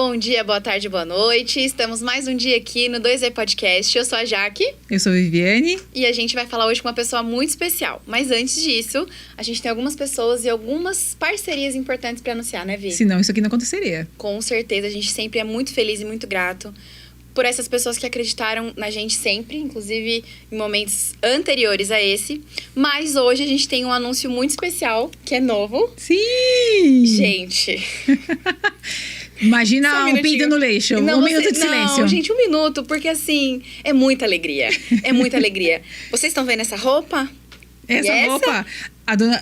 Bom dia, boa tarde, boa noite. Estamos mais um dia aqui no 2E Podcast. Eu sou a Jaque. Eu sou a Viviane. E a gente vai falar hoje com uma pessoa muito especial. Mas antes disso, a gente tem algumas pessoas e algumas parcerias importantes para anunciar, né, Vi? Senão isso aqui não aconteceria. Com certeza, a gente sempre é muito feliz e muito grato por essas pessoas que acreditaram na gente sempre, inclusive em momentos anteriores a esse. Mas hoje a gente tem um anúncio muito especial, que é novo. Sim! Gente... Imagina um pinto no leixo. Não, minuto de silêncio. Não, gente, um minuto, porque assim, é muita alegria. É muita alegria. Vocês estão vendo essa roupa? Essa roupa?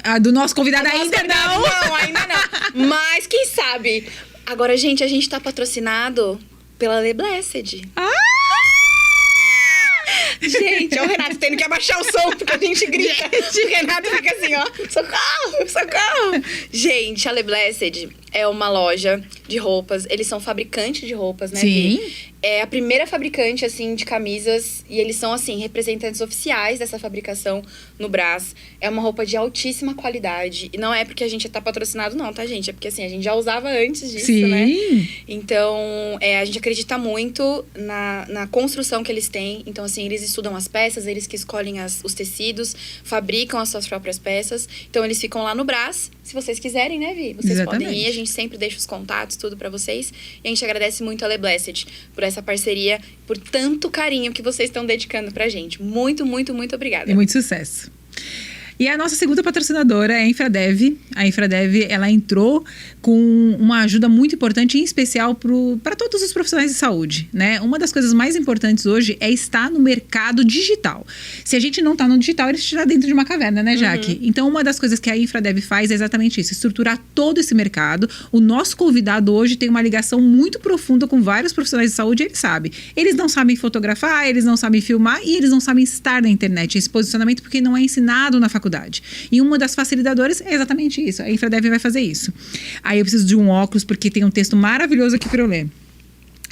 A do nosso convidado ainda não. Não, ainda não. Mas quem sabe? Agora, gente, a gente tá patrocinado pela Le Blessed. Gente, ó, o Renato tendo que abaixar o som porque a gente grita. O Renato fica assim, ó, socorro, socorro. Gente, a Le Blessed é uma loja de roupas. Eles são fabricantes de roupas, né? Sim. É a primeira fabricante, assim, de camisas. E eles são, assim, representantes oficiais dessa fabricação no Brás. É uma roupa de altíssima qualidade. E não é porque a gente tá patrocinado, não, tá, gente? É porque, assim, a gente já usava antes disso, Sim. né? Então, a gente acredita muito na construção que eles têm. Então, assim, eles estudam as peças, eles que escolhem os tecidos, fabricam as suas próprias peças. Então, eles ficam lá no Brás. Se vocês quiserem, né, Vi? Vocês Exatamente. podem ir, a gente sempre deixa os contatos, tudo pra vocês. E a gente agradece muito a Le Blessed por essa parceria, por tanto carinho que vocês estão dedicando pra gente. Muito, muito, muito obrigada. E muito sucesso. E a nossa segunda patrocinadora é a Infradev. A Infradev, ela entrou com uma ajuda muito importante, em especial para todos os profissionais de saúde, né? Uma das coisas mais importantes hoje é estar no mercado digital. Se a gente não está no digital, a gente está dentro de uma caverna, né, Jaque? Então, uma das coisas que a Infradev faz é exatamente isso, estruturar todo esse mercado. O nosso convidado hoje tem uma ligação muito profunda com vários profissionais de saúde, ele sabe. Eles não sabem fotografar, eles não sabem filmar e eles não sabem estar na internet, esse posicionamento, porque não é ensinado na faculdade. E uma das facilitadoras é exatamente isso. A Infradev vai fazer isso. Aí eu preciso de um óculos, porque tem um texto maravilhoso aqui para eu ler.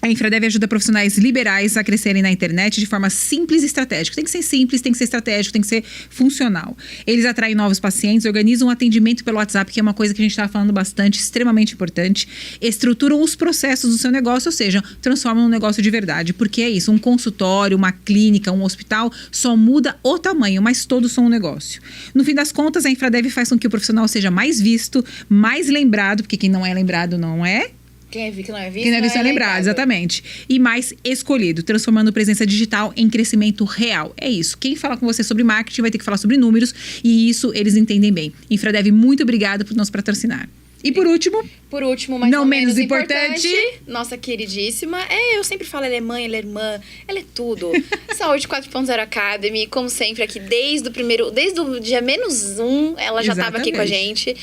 A Infradev ajuda profissionais liberais a crescerem na internet de forma simples e estratégica. Tem que ser simples, tem que ser estratégico, tem que ser funcional. Eles atraem novos pacientes, organizam um atendimento pelo WhatsApp, que é uma coisa que a gente estava falando bastante, extremamente importante. Estruturam os processos do seu negócio, ou seja, transformam um negócio de verdade. Porque é isso, um consultório, uma clínica, um hospital, só muda o tamanho, mas todos são um negócio. No fim das contas, a Infradev faz com que o profissional seja mais visto, mais lembrado, porque quem não é lembrado não é... Quem não é visto, Quem não é visto é lembrado, exatamente. E mais escolhido, transformando presença digital em crescimento real. É isso. Quem fala com você sobre marketing vai ter que falar sobre números e isso eles entendem bem. Infradev, muito obrigada por nos patrocinar. E por último, mas não menos importante, nossa queridíssima. Eu sempre falo, ela é mãe, ela é irmã, ela é tudo. Saúde 4.0 Academy, como sempre, aqui desde o dia -1, ela já estava aqui com a gente.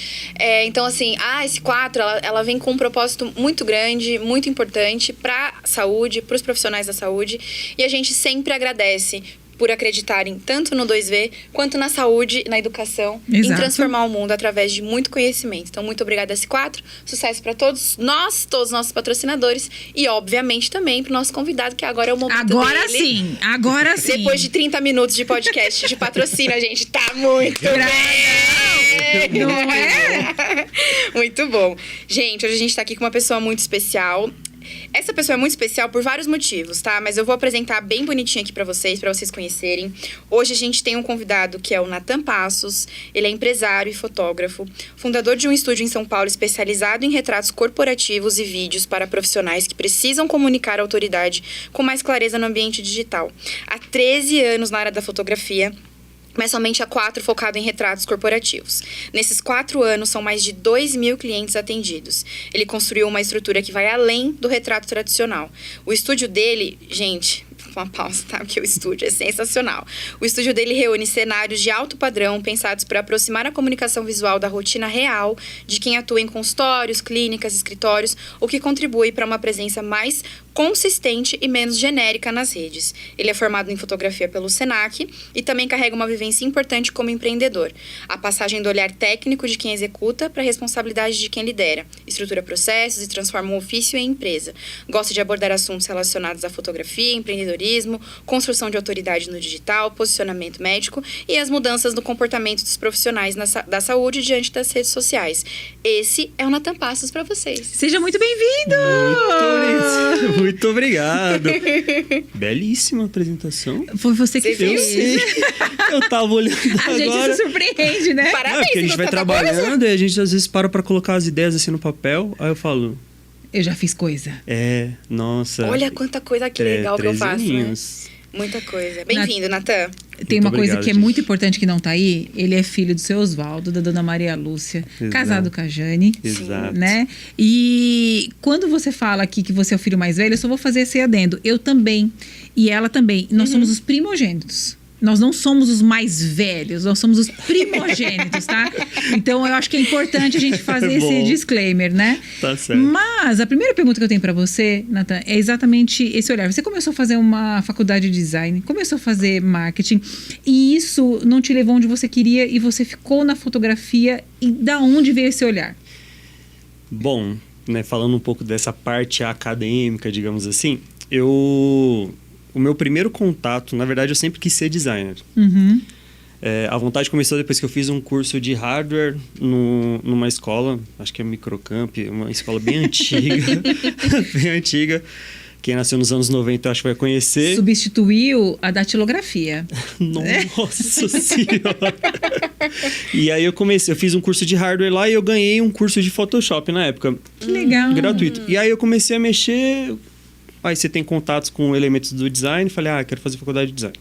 Então, assim, esse 4, ela vem com um propósito muito grande, muito importante para a saúde, para os profissionais da saúde. E a gente sempre agradece por acreditarem tanto no 2V quanto na saúde, na educação, Exato. em transformar o mundo através de muito conhecimento. Então, muito obrigada a S4, sucesso para todos os nossos patrocinadores e, obviamente, também para o nosso convidado, que agora é o momento dele. Agora sim. Depois de 30 minutos de podcast de patrocínio, a gente tá muito bem. Não é? Muito bom. Gente, hoje a gente tá aqui com uma pessoa muito especial. Essa pessoa é muito especial por vários motivos, tá? Mas eu vou apresentar bem bonitinho aqui pra vocês conhecerem. Hoje a gente tem um convidado que é o Nathan Passos. Ele é empresário e fotógrafo, fundador de um estúdio em São Paulo especializado em retratos corporativos e vídeos para profissionais que precisam comunicar a autoridade com mais clareza no ambiente digital. Há 13 anos na área da fotografia, mas somente há 4 focado em retratos corporativos. Nesses 4 anos, são mais de 2.000 clientes atendidos. Ele construiu uma estrutura que vai além do retrato tradicional. O estúdio dele, gente... uma pausa, tá? Porque o estúdio é sensacional. O estúdio dele reúne cenários de alto padrão pensados para aproximar a comunicação visual da rotina real de quem atua em consultórios, clínicas, escritórios, o que contribui para uma presença mais consistente e menos genérica nas redes. Ele é formado em fotografia pelo Senac e também carrega uma vivência importante como empreendedor. A passagem do olhar técnico de quem executa para a responsabilidade de quem lidera, estrutura processos e transforma o ofício em empresa. Gosta de abordar assuntos relacionados à fotografia, empreendedorismo empreendedorismo, construção de autoridade no digital, posicionamento médico e as mudanças no comportamento dos profissionais da saúde diante das redes sociais. Esse é o Natan Passos para vocês. Seja muito bem-vindo! Muito obrigado. Belíssima apresentação. Foi você que Você viu? Eu fez. sei. Eu tava olhando A gente agora. se surpreende, né? Parabéns, Porque a gente vai Natan, trabalhando e a gente às vezes para pra colocar as ideias assim no papel. Aí eu falo, Eu já fiz coisa. nossa. Olha quanta coisa que legal que eu 13 faço, né? aninhos. Muita coisa. Bem-vindo, Natan. Tem Muito uma coisa obrigado, que é gente. muito importante que não tá aí. Ele é filho do seu Oswaldo, da dona Maria Lúcia, Exato. casado com a Jane. Exato. Né? E quando você fala aqui que você é o filho mais velho, eu só vou fazer esse adendo. Eu também. E ela também. Nós somos os primogênitos. Nós não somos os mais velhos, nós somos os primogênitos, tá? Então, eu acho que é importante a gente fazer esse Bom. disclaimer, né? Tá certo. Mas a primeira pergunta que eu tenho pra você, Natan, é exatamente esse olhar. Você começou a fazer uma faculdade de design, começou a fazer marketing, e isso não te levou onde você queria e você ficou na fotografia. E da onde veio esse olhar? Bom, né, falando um pouco dessa parte acadêmica, digamos assim, o meu primeiro contato, na verdade, eu sempre quis ser designer. Uhum. A vontade começou depois que eu fiz um curso de hardware numa escola, acho que é Microcamp, uma escola bem antiga, bem antiga. Quem nasceu nos anos 90 acho que vai conhecer. Substituiu a datilografia. Nossa Senhora! E aí eu fiz um curso de hardware lá e eu ganhei um curso de Photoshop na época. Que legal. Gratuito. E aí eu comecei a mexer. Aí você tem contatos com elementos do design. Falei, quero fazer faculdade de design.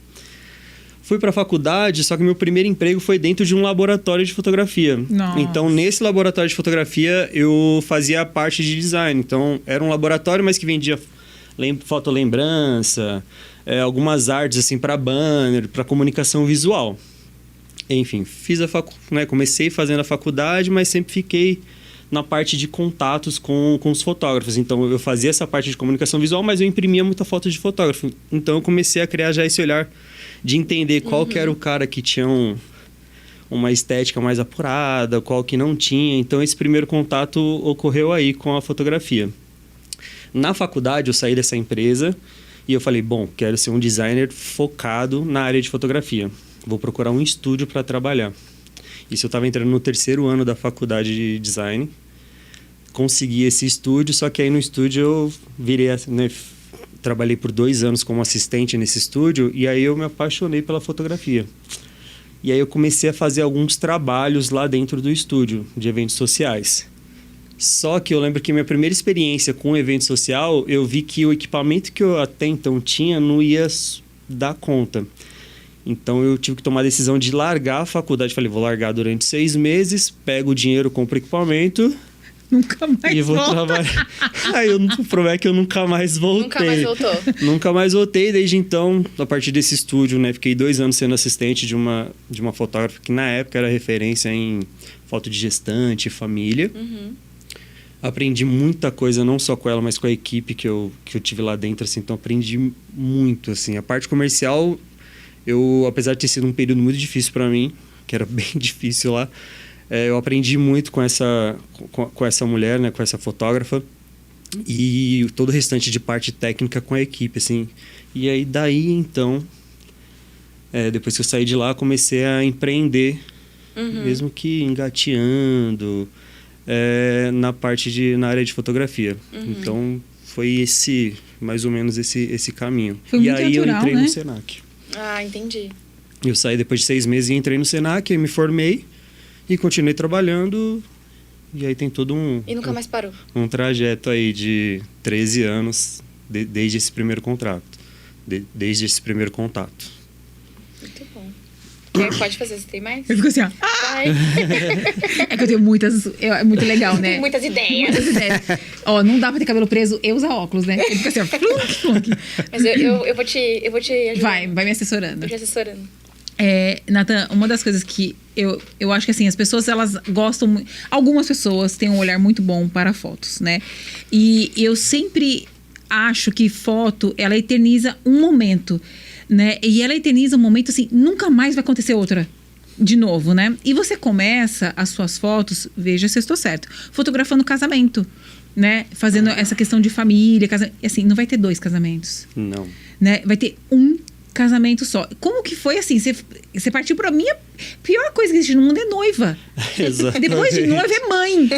Fui pra faculdade, só que meu primeiro emprego foi dentro de um laboratório de fotografia. Nossa. Então, nesse laboratório de fotografia, eu fazia a parte de design. Então, era um laboratório, mas que vendia fotolembrança, algumas artes assim para banner, para comunicação visual. Enfim, fiz comecei fazendo a faculdade, mas sempre fiquei na parte de contatos com os fotógrafos. Então, eu fazia essa parte de comunicação visual, mas eu imprimia muita foto de fotógrafo. Então, eu comecei a criar já esse olhar de entender qual que era o cara que tinha uma estética mais apurada, qual que não tinha. Então, esse primeiro contato ocorreu aí com a fotografia. Na faculdade, eu saí dessa empresa e eu falei, bom, quero ser um designer focado na área de fotografia. Vou procurar um estúdio para trabalhar. Isso eu estava entrando no 3º ano da faculdade de design. Consegui esse estúdio, só que aí no estúdio eu virei, trabalhei por 2 anos como assistente nesse estúdio e aí eu me apaixonei pela fotografia. E aí eu comecei a fazer alguns trabalhos lá dentro do estúdio, de eventos sociais. Só que eu lembro que minha primeira experiência com um evento social, eu vi que o equipamento que eu até então tinha não ia dar conta. Então eu tive que tomar a decisão de largar a faculdade. Falei, vou largar durante 6 meses, pego o dinheiro, compro equipamento Nunca mais e vou volta. trabalhar. Aí o problema é que eu nunca mais voltei. Nunca mais voltou. Nunca mais voltei. Desde então, a partir desse estúdio, fiquei 2 anos sendo assistente de uma fotógrafa que na época era referência em foto de gestante, família. Uhum. Aprendi muita coisa, não só com ela, mas com a equipe que eu tive lá dentro, assim. Então, aprendi muito, assim. A parte comercial, apesar de ter sido um período muito difícil para mim, que era bem difícil lá, eu aprendi muito com essa mulher, com essa fotógrafa. E todo o restante de parte técnica com a equipe, assim. E aí, daí, então, depois que eu saí de lá, comecei a empreender, mesmo que engateando... na área de fotografia. Então, foi mais ou menos esse caminho. Foi e muito aí natural, eu entrei né? no Senac. Ah, entendi. Eu saí depois de 6 meses e entrei no Senac, aí me formei e continuei trabalhando. E aí tem todo E nunca mais parou. um trajeto aí de 13 anos desde esse primeiro contrato. Desde esse primeiro contato. Muito bom. Pode fazer, você tem mais? Eu fico assim, ó. Vai. É que eu tenho muitas. É muito legal, né? Tem muitas ideias. Muitas ideias. Ó, não dá pra ter cabelo preso e usar óculos, né? Ele fica assim, ó. Flunk, flunk. Mas eu vou te ajudar. Vai me assessorando. Eu te assessorando. Natan, uma das coisas que eu acho que assim, as pessoas, elas gostam muito. Algumas pessoas têm um olhar muito bom para fotos, né? E eu sempre acho que foto, ela eterniza um momento, né? E ela eterniza um momento assim, nunca mais vai acontecer outra. De novo, né? E você começa as suas fotos, veja se eu estou certo, fotografando casamento. né? Fazendo essa questão de família, assim, não vai ter 2 casamentos, Não. né? Vai ter um casamento só. Como que foi assim? Você partiu pra minha pior coisa que existe no mundo é noiva. Exatamente. Depois de noiva é mãe,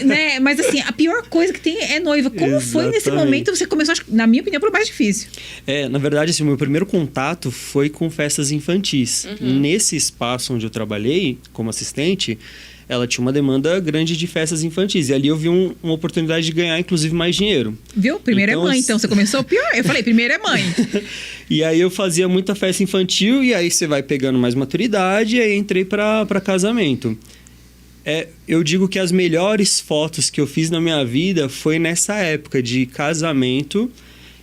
né? Mas assim, a pior coisa que tem é noiva. Como foi nesse Exatamente. momento você começou, acho, na minha opinião, foi o mais difícil? Na verdade, assim, o meu primeiro contato foi com festas infantis. Nesse espaço onde eu trabalhei como assistente, ela tinha uma demanda grande de festas infantis. E ali eu vi uma oportunidade de ganhar, inclusive, mais dinheiro. Viu? Primeiro Então, é mãe, então você começou pior. Eu falei, primeiro é mãe. E aí eu fazia muita festa infantil, e aí você vai pegando mais maturidade, e aí entrei para casamento. Eu digo que as melhores fotos que eu fiz na minha vida foi nessa época de casamento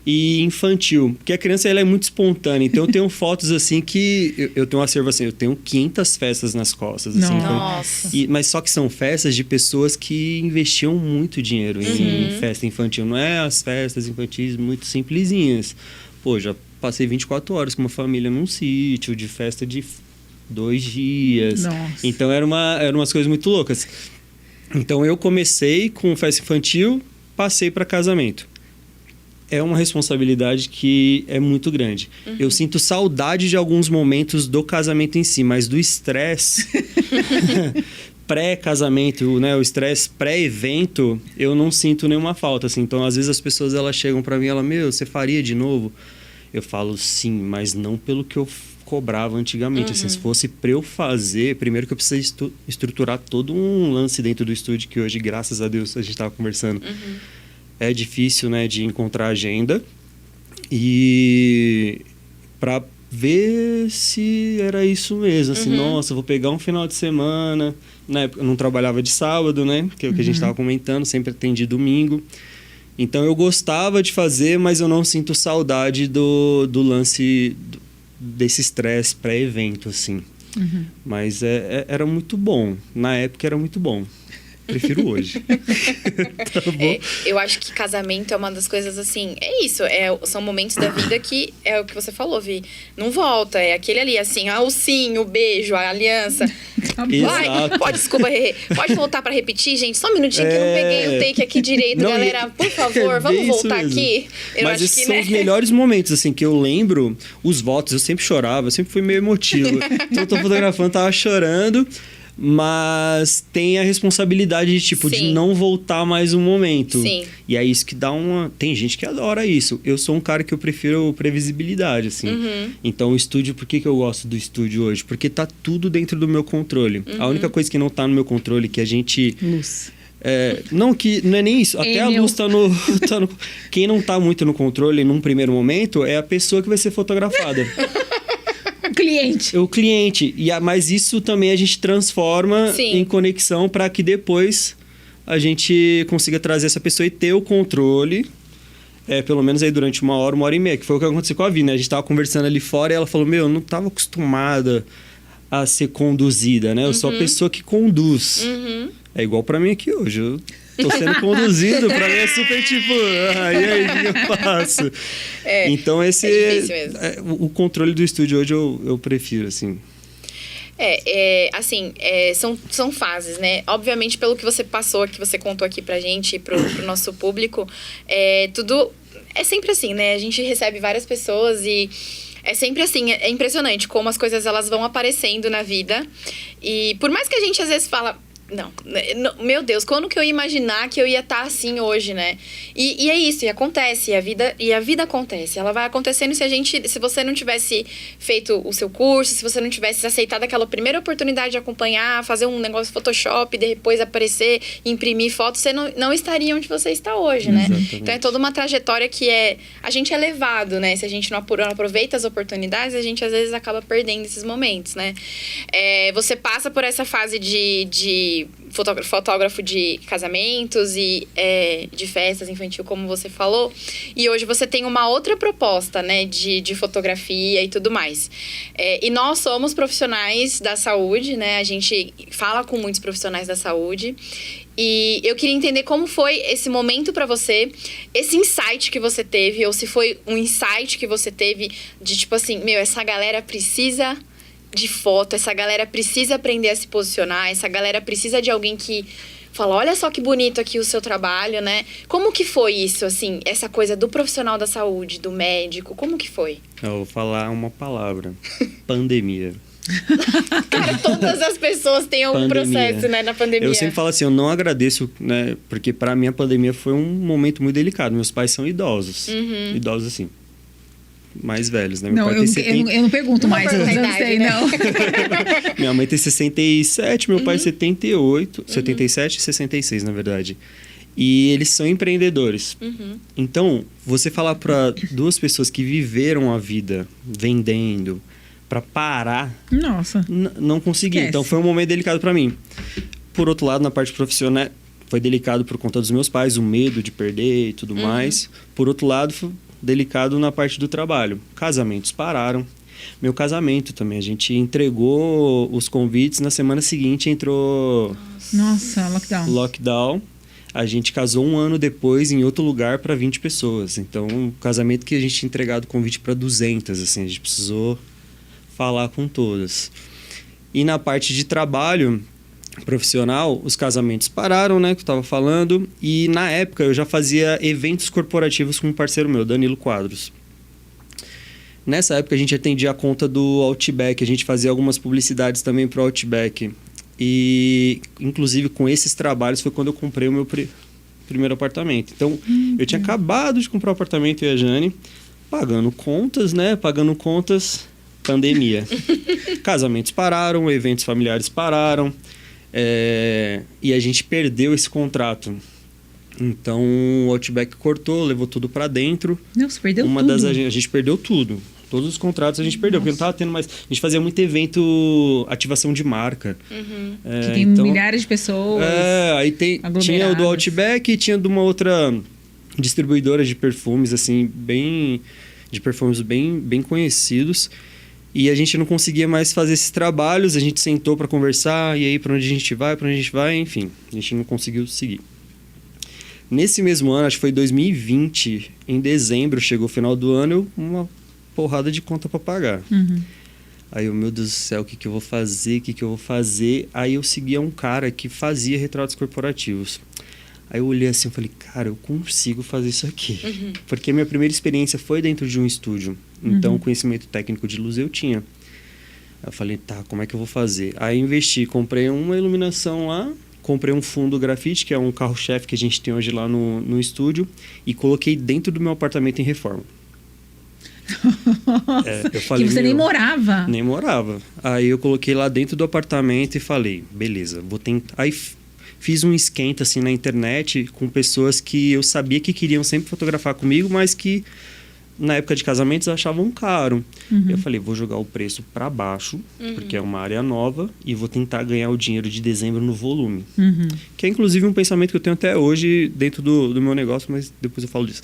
e infantil. Porque a criança, ela é muito espontânea. Então, eu tenho fotos, assim, que... Eu tenho um acervo, assim, eu tenho 500 festas nas costas. Assim, Nossa. mas só que são festas de pessoas que investiam muito dinheiro em festa infantil. Não é as festas infantis muito simplesinhas. Pô, já passei 24 horas com uma família num sítio, de festa de 2 dias. Nossa. Então, eram umas coisas muito loucas. Então, eu comecei com festa infantil, passei para casamento. É uma responsabilidade que é muito grande. Eu sinto saudade de alguns momentos do casamento em si, mas do estresse pré-casamento, né, o estresse pré-evento, eu não sinto nenhuma falta, assim. Então, às vezes as pessoas, elas chegam para mim e falam, você faria de novo? Eu falo, sim, mas não pelo que eu cobrava antigamente. Assim, se fosse para eu fazer, primeiro que eu preciso estruturar todo um lance dentro do estúdio, que hoje, graças a Deus, a gente estava conversando. É difícil, né, de encontrar agenda. E para ver se era isso mesmo. Assim, nossa, vou pegar um final de semana. Na época eu não trabalhava de sábado, né? Que é o que a gente estava comentando, sempre atendi domingo. Então eu gostava de fazer, mas eu não sinto saudade do lance desse estresse pré-evento, assim. Mas era muito bom. Na época era muito bom. Prefiro hoje. Tá bom? Eu acho que casamento é uma das coisas assim. É isso. São momentos da vida que é o que você falou, Vi. Não volta. É aquele ali, assim, o sim, o beijo, a aliança. Exato. Desculpa, Rê. Pode voltar pra repetir, gente? Só um minutinho que eu não peguei o take aqui direito, Não, galera. Por favor, vamos bem isso voltar mesmo. aqui. Eu Mas acho esses que, são né? os melhores momentos, assim, que eu lembro. Os votos, eu sempre chorava, eu sempre fui meio emotivo. Então eu tô fotografando, tava chorando. Mas tem a responsabilidade de, tipo, de Sim. não voltar mais um momento. Sim. E é isso que dá uma... Tem gente que adora isso. Eu sou um cara que eu prefiro previsibilidade, assim. Então, o estúdio... Por que eu gosto do estúdio hoje? Porque tá tudo dentro do meu controle. A única coisa que não tá no meu controle, que a gente... Luz. Não é nem isso. Até a luz tá no... Quem não tá muito no controle num primeiro momento é a pessoa que vai ser fotografada. Cliente. O cliente. Mas isso também a gente transforma Sim. em conexão para que depois a gente consiga trazer essa pessoa e ter o controle, pelo menos aí durante 1 hora e meia, que foi o que aconteceu com a Vi, né? A gente tava conversando ali fora e ela falou, eu não tava acostumada a ser conduzida, né? Eu sou a pessoa que conduz. É igual para mim aqui hoje. Eu tô sendo conduzido, pra mim é super tipo... e aí, o que eu faço? Então, esse... difícil mesmo. O controle do estúdio hoje eu prefiro, assim. São fases, né? Obviamente, pelo que você passou, que você contou aqui pra gente, pro nosso público, tudo... É sempre assim, né? A gente recebe várias pessoas e... É sempre assim, é impressionante como as coisas elas vão aparecendo na vida. E por mais que a gente às vezes fala... Não, meu Deus, quando que eu ia imaginar que eu ia estar assim hoje, né? E é isso, e acontece, e a vida acontece. Ela vai acontecendo se você não tivesse feito o seu curso, se você não tivesse aceitado aquela primeira oportunidade de acompanhar, fazer um negócio Photoshop, depois aparecer, imprimir fotos, você não estaria onde você está hoje, né? Exatamente. Então é toda uma trajetória que a gente é levado, né? Se a gente não aproveita as oportunidades, a gente às vezes acaba perdendo esses momentos, né? Você passa por essa fase de fotógrafo de casamentos e de festas infantil, como você falou. E hoje você tem uma outra proposta, né? De fotografia e tudo mais. E nós somos profissionais da saúde, né? A gente fala com muitos profissionais da saúde. E eu queria entender como foi esse momento pra você, esse insight que você teve, ou se foi um insight que você teve de tipo assim, essa galera precisa de foto, essa galera precisa aprender a se posicionar, essa galera precisa de alguém que fala, olha só que bonito aqui o seu trabalho, né? Como que foi isso, assim, essa coisa do profissional da saúde, do médico, como que foi? Eu vou falar uma palavra. Pandemia. Cara, todas as pessoas têm algum processo, né, na pandemia. Eu sempre falo assim, eu não agradeço, né? Porque pra mim a pandemia foi um momento muito delicado. Meus pais são idosos. Idosos, assim, mais velhos, né? Meu Não, pai tem eu não pergunto Não mais, eu pergunta a não idade, sei, né? não. Minha mãe tem 67, meu pai 78, 77 e 66, na verdade. E eles são empreendedores. Então, você falar para duas pessoas que viveram a vida vendendo, para parar, Nossa. não consegui. Esquece. Então, foi um momento delicado para mim. Por outro lado, na parte profissional, foi delicado por conta dos meus pais, o medo de perder e tudo mais. Por outro lado, foi delicado na parte do trabalho. Casamentos pararam. Meu casamento também. A gente entregou os convites. Na semana seguinte entrou Nossa, lockdown. A gente casou um ano depois em outro lugar para 20 pessoas. Então, um casamento que a gente tinha entregado convite para 200. Assim, a gente precisou falar com todas. E na parte de trabalho profissional, os casamentos pararam, né, que eu estava falando, e na época eu já fazia eventos corporativos com um parceiro meu, Danilo Quadros. Nessa época a gente atendia a conta do Outback, a gente fazia algumas publicidades também para o Outback. E inclusive com esses trabalhos foi quando eu comprei o meu primeiro apartamento. Então, eu tinha acabado de comprar o apartamento, eu e a Jane, pagando contas, pandemia. Casamentos pararam, eventos familiares pararam. E a gente perdeu esse contrato. Então o Outback cortou, levou tudo pra dentro. Não, você perdeu tudo. A gente perdeu tudo. Todos os contratos a gente perdeu, porque não tava tendo mais. A gente fazia muito evento, ativação de marca. Que tem milhares de pessoas. Aí tinha o do Outback e tinha de uma outra distribuidora de perfumes, assim, bem conhecidos. E a gente não conseguia mais fazer esses trabalhos, a gente sentou para conversar, e aí para onde a gente vai, enfim, a gente não conseguiu seguir. Nesse mesmo ano, acho que foi 2020, em dezembro, chegou o final do ano, uma porrada de conta para pagar. Aí eu, meu Deus do céu, o que eu vou fazer? Aí eu seguia um cara que fazia retratos corporativos. Aí eu olhei assim e falei, cara, eu consigo fazer isso aqui. Porque minha primeira experiência foi dentro de um estúdio. Então, conhecimento técnico de luz eu tinha. Aí eu falei, tá, como é que eu vou fazer? Aí investi, comprei uma iluminação lá, comprei um fundo grafite, que é um carro-chefe que a gente tem hoje lá no estúdio, e coloquei dentro do meu apartamento em reforma. Eu falei, que você nem morava. Nem morava. Aí eu coloquei lá dentro do apartamento e falei, beleza, vou tentar. Aí fiz um esquenta assim na internet com pessoas que eu sabia que queriam sempre fotografar comigo, mas que na época de casamentos achavam caro. Eu falei, vou jogar o preço para baixo, porque é uma área nova, e vou tentar ganhar o dinheiro de dezembro no volume. Que é inclusive um pensamento que eu tenho até hoje dentro do meu negócio, mas depois eu falo disso.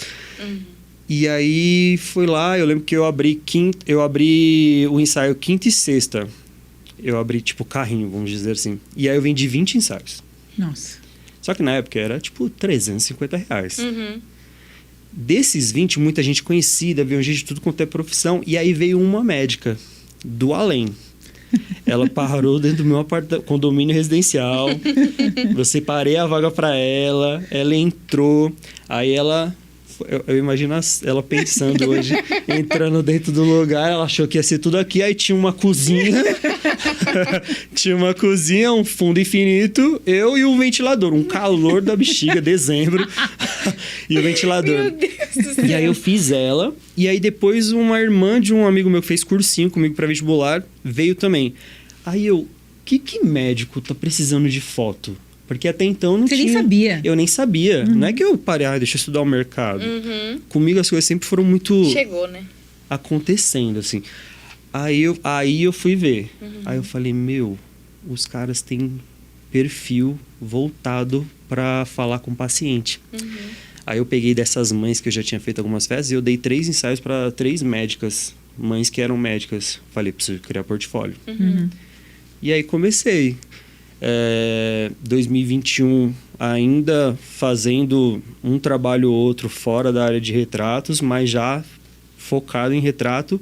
E aí foi lá, eu lembro que eu abri o ensaio quinta e sexta. Eu abri tipo carrinho, vamos dizer assim. E aí eu vendi 20 ensaios. Nossa. Só que na época era tipo R$350. Desses 20, muita gente conhecida, veio gente de tudo quanto é profissão. E aí veio uma médica do além. Ela parou dentro do meu condomínio residencial. Eu separei a vaga para ela. Ela entrou. Aí eu imagino ela pensando hoje, entrando dentro do lugar, ela achou que ia ser tudo aqui, aí tinha uma cozinha, um fundo infinito, eu e um ventilador, um calor da bexiga, dezembro, e o ventilador. Meu Deus do céu. E aí eu fiz ela, e aí depois uma irmã de um amigo meu que fez cursinho comigo para vestibular, veio também. Aí que médico tá precisando de foto? Porque até então não tinha... Você nem sabia. Eu nem sabia. Não é que eu parei, deixa eu estudar o mercado. Comigo as coisas sempre foram muito... Chegou, né? Acontecendo, assim. Aí eu fui ver. Aí eu falei, os caras têm perfil voltado para falar com o paciente. Aí eu peguei dessas mães que eu já tinha feito algumas festas e eu dei 3 ensaios para 3 médicas. Mães que eram médicas. Falei, preciso criar portfólio. E aí comecei. 2021 ainda fazendo um trabalho ou outro fora da área de retratos, mas já focado em retrato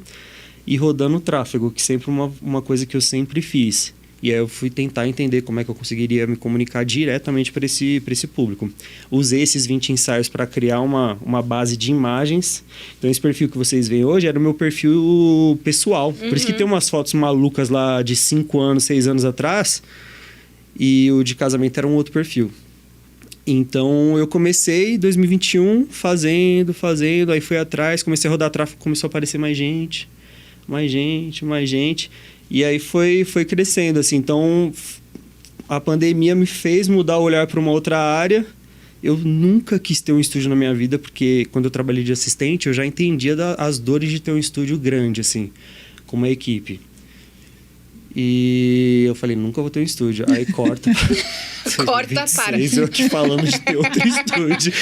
e rodando tráfego, que sempre uma coisa que eu sempre fiz. E aí eu fui tentar entender como é que eu conseguiria me comunicar diretamente para esse público. Usei esses 20 ensaios para criar uma base de imagens. Então esse perfil que vocês veem hoje era o meu perfil pessoal. Por isso que tem umas fotos malucas lá de 5 anos, 6 anos atrás. E o de casamento era um outro perfil. Então, eu comecei em 2021 fazendo, aí fui atrás, comecei a rodar tráfego, começou a aparecer mais gente. E aí foi crescendo, assim. Então, a pandemia me fez mudar o olhar para uma outra área. Eu nunca quis ter um estúdio na minha vida, porque quando eu trabalhei de assistente, eu já entendia as dores de ter um estúdio grande, assim, com uma equipe. E eu falei, nunca vou ter um estúdio. Aí corta. Corta, para. Eu te falando de ter outro estúdio.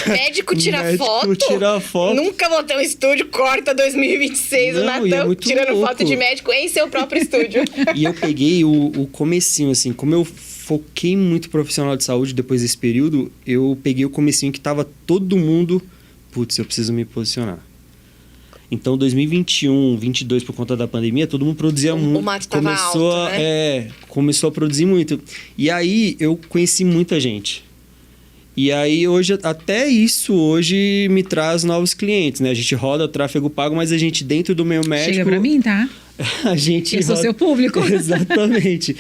Médico tira foto. Tira foto. Nunca vou ter um estúdio, corta 2026. Não, o Natan é tirando louco. foto de médico em seu próprio estúdio. E eu peguei o comecinho, assim, como eu foquei muito profissional de saúde depois desse período, eu peguei o comecinho que tava todo mundo, putz, eu preciso me posicionar. Então, 2021, 22, por conta da pandemia, todo mundo produzia muito. O mato tava alto, né? Começou a produzir muito. E aí, eu conheci muita gente. E aí, hoje, até isso hoje me traz novos clientes, né? A gente roda tráfego pago, mas a gente, dentro do meio médico... Chega pra mim, tá? A gente Eu sou seu público. Exatamente.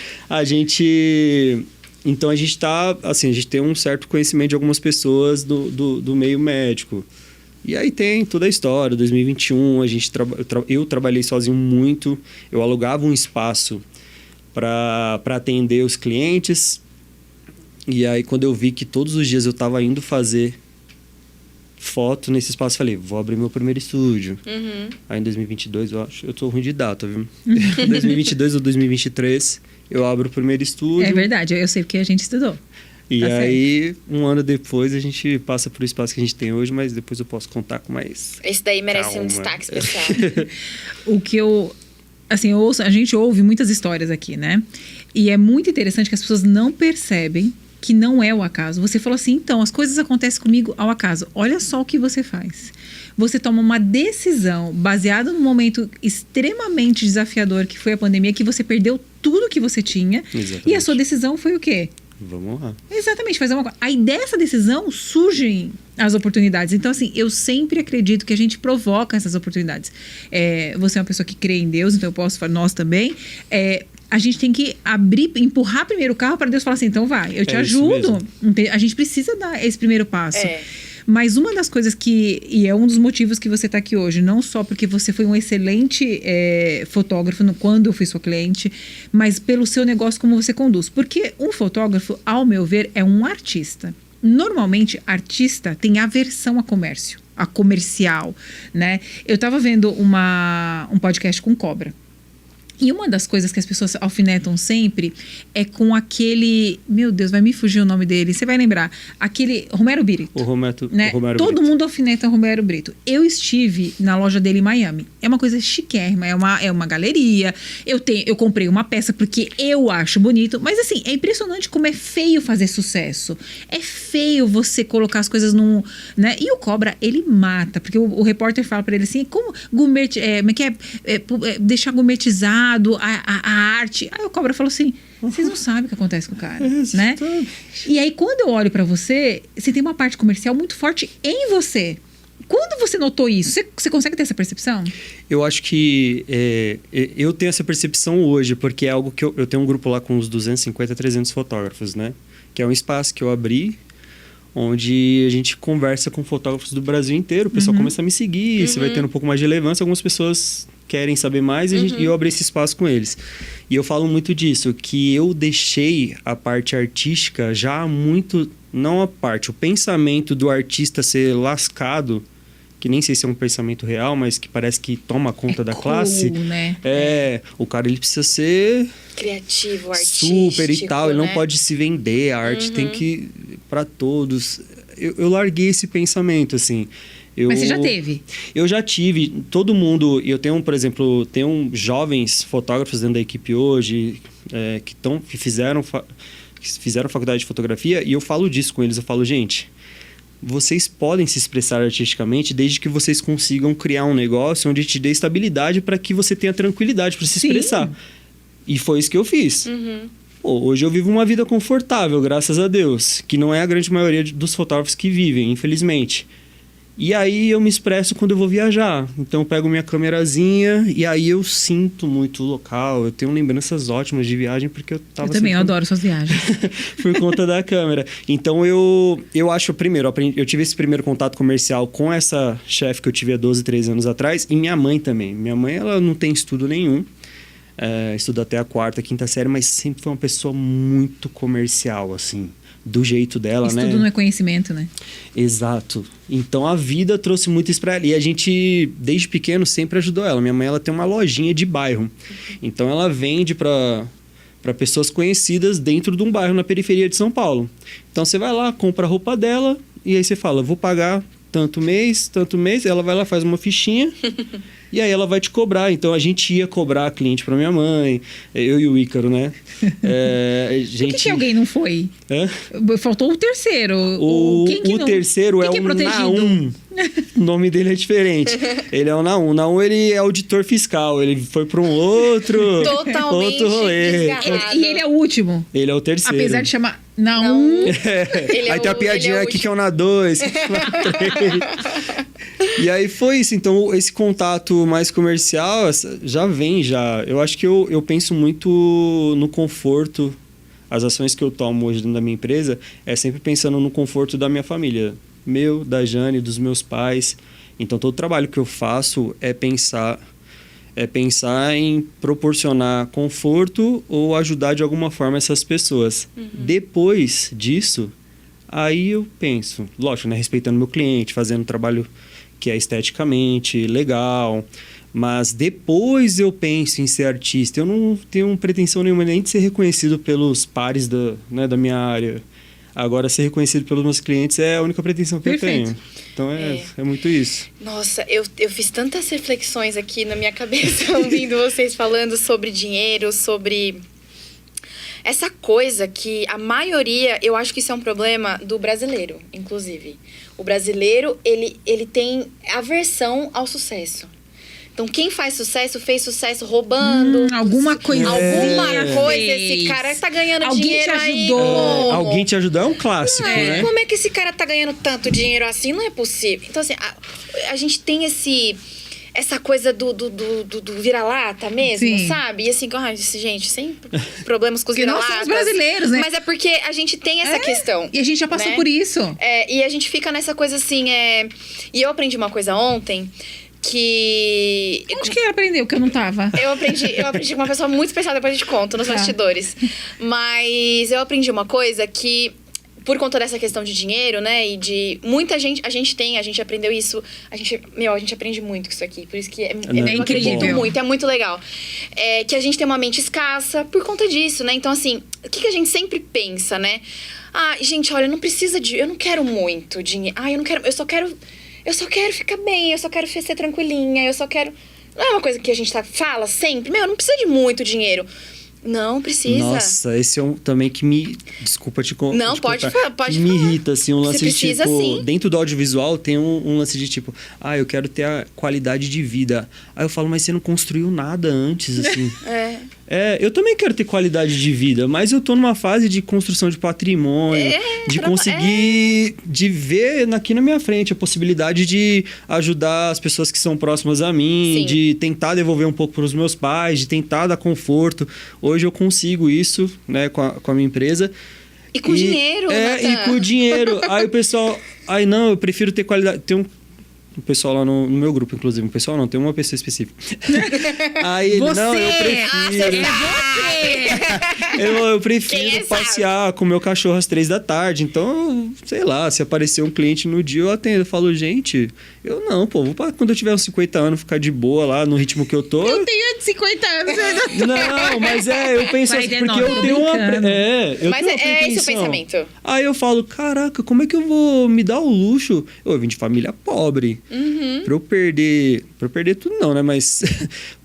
Então, a gente tá... Assim, a gente tem um certo conhecimento de algumas pessoas do meio médico. E aí tem toda a história. 2021, eu trabalhei sozinho muito. Eu alugava um espaço para atender os clientes. E aí, quando eu vi que todos os dias eu estava indo fazer foto nesse espaço, falei, vou abrir meu primeiro estúdio. Aí, em 2022, eu tô ruim de data, viu? 2022 ou 2023, eu abro o primeiro estúdio. É verdade, eu sei porque a gente estudou. E Tá aí, certo. Um ano depois, a gente passa pro espaço que a gente tem hoje, mas depois eu posso contar com mais... Esse daí merece um destaque especial. O que eu... Assim, a gente ouve muitas histórias aqui, né? E é muito interessante que as pessoas não percebem que não é o acaso. Você falou assim, então, as coisas acontecem comigo ao acaso. Olha só o que você faz. Você toma uma decisão baseada num momento extremamente desafiador, que foi a pandemia, que você perdeu tudo que você tinha. Exatamente. E a sua decisão foi o quê? Vamos lá. Exatamente, fazer uma coisa. Aí dessa decisão surgem as oportunidades. Então, assim, eu sempre acredito que a gente provoca essas oportunidades. Você é uma pessoa que crê em Deus, então eu posso falar, nós também. A gente tem que empurrar primeiro o carro para Deus falar assim, então vai, eu te ajudo. A gente precisa dar esse primeiro passo. Mas uma das coisas e é um dos motivos que você está aqui hoje, não só porque você foi um excelente fotógrafo quando eu fui sua cliente, mas pelo seu negócio, como você conduz. Porque um fotógrafo, ao meu ver, é um artista. Normalmente, artista tem aversão a comércio, a comercial, né? Eu estava vendo um podcast com Cobra. E uma das coisas que as pessoas alfinetam sempre é com aquele... Meu Deus, vai me fugir o nome dele. Você vai lembrar. Aquele Romero Brito. O Romero Todo Brito. mundo alfineta Romero Brito. Eu estive na loja dele em Miami. É uma coisa chiquérrima. É uma galeria. Eu comprei uma peça porque eu acho bonito. Mas assim, é impressionante como é feio fazer sucesso. É feio você colocar as coisas num... Né? E o Cobra, ele mata. Porque o repórter fala pra ele assim, como deixar gourmetizar a arte. Aí o Cobra falou assim, vocês não sabem o que acontece com o cara, né? E aí, quando eu olho pra você, você tem uma parte comercial muito forte em você. Quando você notou isso? Você consegue ter essa percepção? Eu acho que eu tenho essa percepção hoje, porque é algo que eu tenho um grupo lá com uns 250, 300 fotógrafos, né? Que é um espaço que eu abri, onde a gente conversa com fotógrafos do Brasil inteiro. O pessoal começa a me seguir, você vai tendo um pouco mais de relevância. Algumas pessoas querem saber mais e eu abri esse espaço com eles. E eu falo muito disso, que eu deixei a parte artística já muito... Não a parte, o pensamento do artista ser lascado, que nem sei se é um pensamento real, mas que parece que toma conta da classe. Né? O cara, ele precisa ser... criativo, artístico, super e tal, ele né? não pode se vender, a arte tem que... para todos. Eu larguei esse pensamento, assim. Mas você já teve? Eu já tive. Todo mundo... Eu tenho, por exemplo, jovens fotógrafos dentro da equipe hoje que fizeram faculdade de fotografia, e eu falo disso com eles. Eu falo, gente, vocês podem se expressar artisticamente desde que vocês consigam criar um negócio onde te dê estabilidade para que você tenha tranquilidade para se expressar. E foi isso que eu fiz. Pô, hoje eu vivo uma vida confortável, graças a Deus. Que não é a grande maioria dos fotógrafos que vivem, infelizmente. E aí eu me expresso quando eu vou viajar. Então eu pego minha câmerazinha e aí eu sinto muito o local. Eu tenho lembranças ótimas de viagem porque eu tava... Eu também, eu adoro suas viagens. por conta da câmera. Então eu acho, primeiro, eu tive esse primeiro contato comercial com essa chefe que eu tive há 12, 13 anos atrás. E minha mãe também. Minha mãe, ela não tem estudo nenhum. Estuda até a 4ª, 5ª série, mas sempre foi uma pessoa muito comercial, assim. Do jeito dela, né? Estudo não é conhecimento, né? Exato. Então a vida trouxe muito isso pra ela. E a gente, desde pequeno, sempre ajudou ela. Minha mãe, ela tem uma lojinha de bairro. Então ela vende pra pessoas conhecidas dentro de um bairro na periferia de São Paulo. Então você vai lá, compra a roupa dela e aí você fala, vou pagar tanto mês. Ela vai lá, faz uma fichinha e aí ela vai te cobrar. Então a gente ia cobrar cliente pra minha mãe, eu e o Ícaro, né? Por que alguém não foi? Hã? Faltou o terceiro. O não... terceiro Quem é que o protegido? Naum. O nome dele é diferente. Ele é o Naum. O Naum, ele é auditor fiscal. Ele foi para um outro... Totalmente outro rolê. desgarrado. E ele é o último. Ele é o terceiro. Apesar de chamar não. Ele é Aí tem a piadinha ele é aqui que é o na 2, que é o na 3. E aí foi isso. Então, esse contato mais comercial já vem já. Eu acho que eu penso muito no conforto. As ações que eu tomo hoje dentro da minha empresa é sempre pensando no conforto da minha família. Meu, da Jane, dos meus pais. Então, todo trabalho que eu faço é pensar em proporcionar conforto ou ajudar de alguma forma essas pessoas. Depois disso, aí eu penso, lógico, né, respeitando meu cliente, fazendo um trabalho que é esteticamente legal, mas depois eu penso em ser artista. Eu não tenho pretensão nenhuma nem de ser reconhecido pelos pares da minha área. Agora, ser reconhecido pelos meus clientes é a única pretensão que Perfeito. eu tenho. Então, é muito isso. Nossa, eu fiz tantas reflexões aqui na minha cabeça ouvindo vocês falando sobre dinheiro, sobre essa coisa que a maioria, eu acho que isso é um problema do brasileiro, inclusive. O brasileiro, ele tem aversão ao sucesso. Então, quem faz sucesso, fez sucesso roubando. Alguma coisa. Alguma coisa, esse cara tá ganhando Alguém dinheiro te aí. ajudou. Como? Alguém te ajudar é um clássico, né? Como é que esse cara tá ganhando tanto dinheiro assim? Não é possível. Então, assim, a gente tem essa coisa do vira-lata mesmo, Sim. sabe? E assim, gente, sem problemas com os Porque nós vira-latas. somos brasileiros, né? Mas é porque a gente tem essa questão. E a gente já passou né? por isso. E a gente fica nessa coisa assim, E eu aprendi uma coisa ontem que... Onde que aprendeu que eu não tava? Eu aprendi com uma pessoa muito especial, depois a gente conta nos bastidores. Mas eu aprendi uma coisa que, por conta dessa questão de dinheiro, né? E de muita gente, a gente aprendeu isso. A gente aprende muito com isso aqui. Por isso que eu acredito incrível. muito, é muito legal. Que a gente tem uma mente escassa por conta disso, né? Então, assim, o que a gente sempre pensa, né? Gente, olha, não precisa eu não quero muito dinheiro. Eu só quero ficar bem, eu só quero ser tranquilinha, eu só quero... Não é uma coisa que a gente fala sempre? Não precisa de muito dinheiro. Não precisa. Nossa, esse é um também que me... Desculpa te contar. Não, pode falar. Me irrita, assim, um lance Você precisa, de tipo... sim. Dentro do audiovisual tem um lance de tipo... eu quero ter a qualidade de vida. Aí eu falo, mas você não construiu nada antes, assim. Eu também quero ter qualidade de vida, mas eu tô numa fase de construção de patrimônio, de conseguir, de ver aqui na minha frente a possibilidade de ajudar as pessoas que são próximas a mim, Sim. de tentar devolver um pouco para os meus pais, de tentar dar conforto. Hoje eu consigo isso, né, com a minha empresa. E com dinheiro, Nathan. E com dinheiro. Aí o pessoal... não, eu prefiro ter qualidade... Tem um pessoal lá no meu grupo, inclusive. Um pessoal não, tem uma pessoa específica. Aí ele, Você! não, eu prefiro... Eu prefiro passear com o meu cachorro às 3 da tarde. Então, sei lá, se aparecer um cliente no dia, eu atendo. Eu falo, gente, eu não, pô, vou quando eu tiver uns 50 anos ficar de boa lá no ritmo que eu tô. Eu tenho 50 anos. Não, mas eu penso assim, porque eu tenho uma... Mas é esse o pensamento. Aí eu falo, caraca, como é que eu vou me dar o luxo? Eu vim de família pobre. Pra eu perder tudo não, né? Mas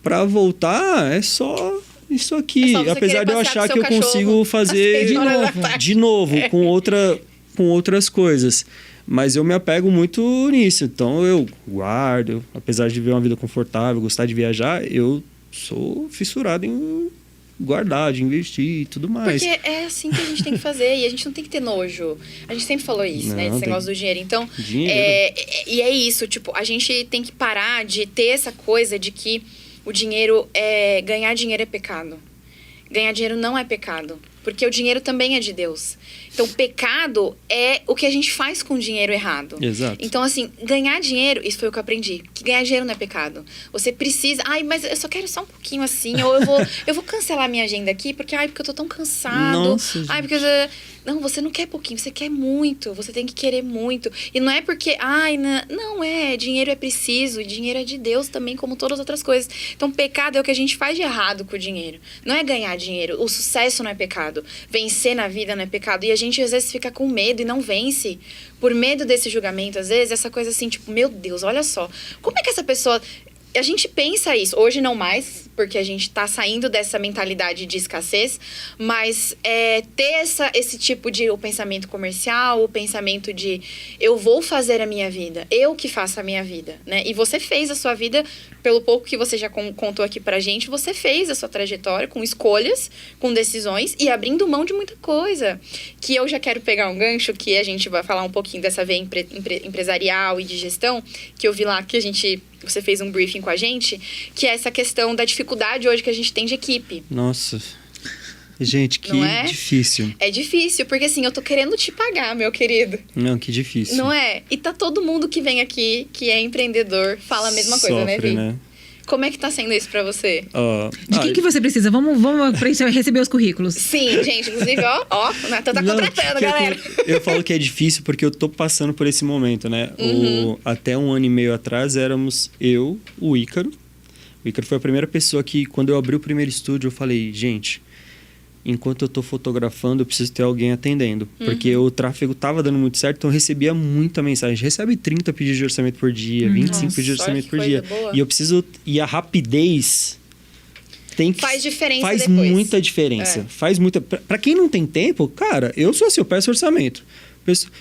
pra voltar é só isso aqui. Apesar de eu achar que eu consigo fazer de novo com outras coisas. Mas eu me apego muito nisso. Então eu guardo, apesar de viver uma vida confortável, gostar de viajar, eu sou fissurado em guardar, de investir e tudo mais. Porque é assim que a gente tem que fazer e a gente não tem que ter nojo. A gente sempre falou isso, né? Esse negócio do dinheiro. Então, e é isso, tipo, a gente tem que parar de ter essa coisa de que o dinheiro ganhar dinheiro é pecado. Ganhar dinheiro não é pecado, porque o dinheiro também é de Deus. Então, pecado é o que a gente faz com o dinheiro errado. Exato. Então, assim, ganhar dinheiro, isso foi o que eu aprendi, que ganhar dinheiro não é pecado. Você precisa, mas eu só quero só um pouquinho assim, ou eu vou cancelar minha agenda aqui, porque eu tô tão cansado. Nossa, gente. Porque não, você não quer pouquinho, você quer muito, você tem que querer muito. E não é porque, dinheiro é preciso, e dinheiro é de Deus também, como todas as outras coisas. Então, pecado é o que a gente faz de errado com o dinheiro. Não é ganhar dinheiro, o sucesso não é pecado, vencer na vida não é pecado. E a gente, às vezes, fica com medo e não vence. Por medo desse julgamento, às vezes, essa coisa assim, tipo, meu Deus, olha só. Como é que essa pessoa... A gente pensa isso, hoje não mais, porque a gente tá saindo dessa mentalidade de escassez, mas ter esse tipo de o pensamento comercial, o pensamento de eu vou fazer a minha vida, eu que faço a minha vida, né? E você fez a sua vida, pelo pouco que você já contou aqui pra gente, você fez a sua trajetória com escolhas, com decisões e abrindo mão de muita coisa. Que eu já quero pegar um gancho, que a gente vai falar um pouquinho dessa veia empresarial e de gestão, que eu vi lá que você fez um briefing com a gente, que é essa questão da dificuldade hoje que a gente tem de equipe. Nossa. Gente, que difícil. É difícil, porque assim, eu tô querendo te pagar, meu querido. Não, que difícil. Não é? E tá todo mundo que vem aqui, que é empreendedor, fala a mesma coisa, né, Vi? Né? Como é que tá sendo isso pra você? De quem que você precisa? Vamos pra receber os currículos. Sim, gente, inclusive, o Natan tá contratando, galera. Eu falo que é difícil porque eu tô passando por esse momento, né? Até 1 ano e meio atrás éramos eu, o Ícaro. O Ícaro foi a primeira pessoa que, quando eu abri o primeiro estúdio, eu falei, gente, enquanto eu tô fotografando, eu preciso ter alguém atendendo. Porque o tráfego tava dando muito certo, então eu recebia muita mensagem. A gente recebe 30 pedidos de orçamento por dia, 25 pedidos de orçamento por dia. Boa. E eu preciso... E a rapidez... Faz diferença faz depois. Muita diferença. Faz muita... Pra quem não tem tempo, cara, eu sou assim, eu peço orçamento.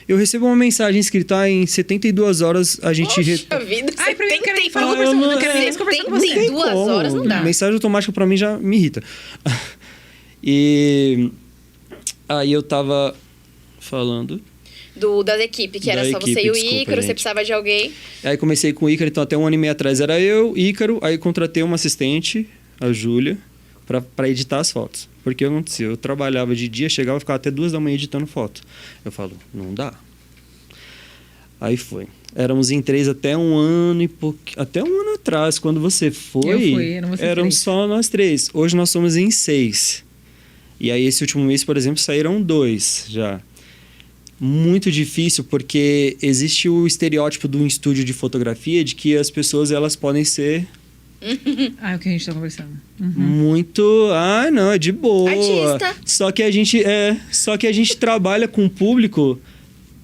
Eu recebo uma mensagem escrita em 72 horas, a gente... Poxa vida, Ai, pra mim, eu quero falar eu conversando, eu quero conversar com você. 72 horas não dá. Mensagem automática pra mim já me irrita. E aí eu tava falando... Da equipe, que era só você e o Ícaro, você precisava de alguém. Aí comecei com o Ícaro, então até 1 ano e meio atrás era eu, Ícaro, aí contratei uma assistente, a Júlia, pra editar as fotos. Porque eu trabalhava de dia, chegava e ficava até 2 da manhã editando foto. Eu falo, não dá. Aí foi. Éramos em 3 até 1 ano e pouquinho. Até 1 ano atrás, quando você foi, éramos só nós 3. Hoje nós somos em 6. E aí esse último mês, por exemplo, saíram 2 já. Muito difícil, porque existe o estereótipo de um estúdio de fotografia de que as pessoas elas podem ser... É o que a gente tá conversando. Muito... não, é de boa. Artista. Só que a gente trabalha com um público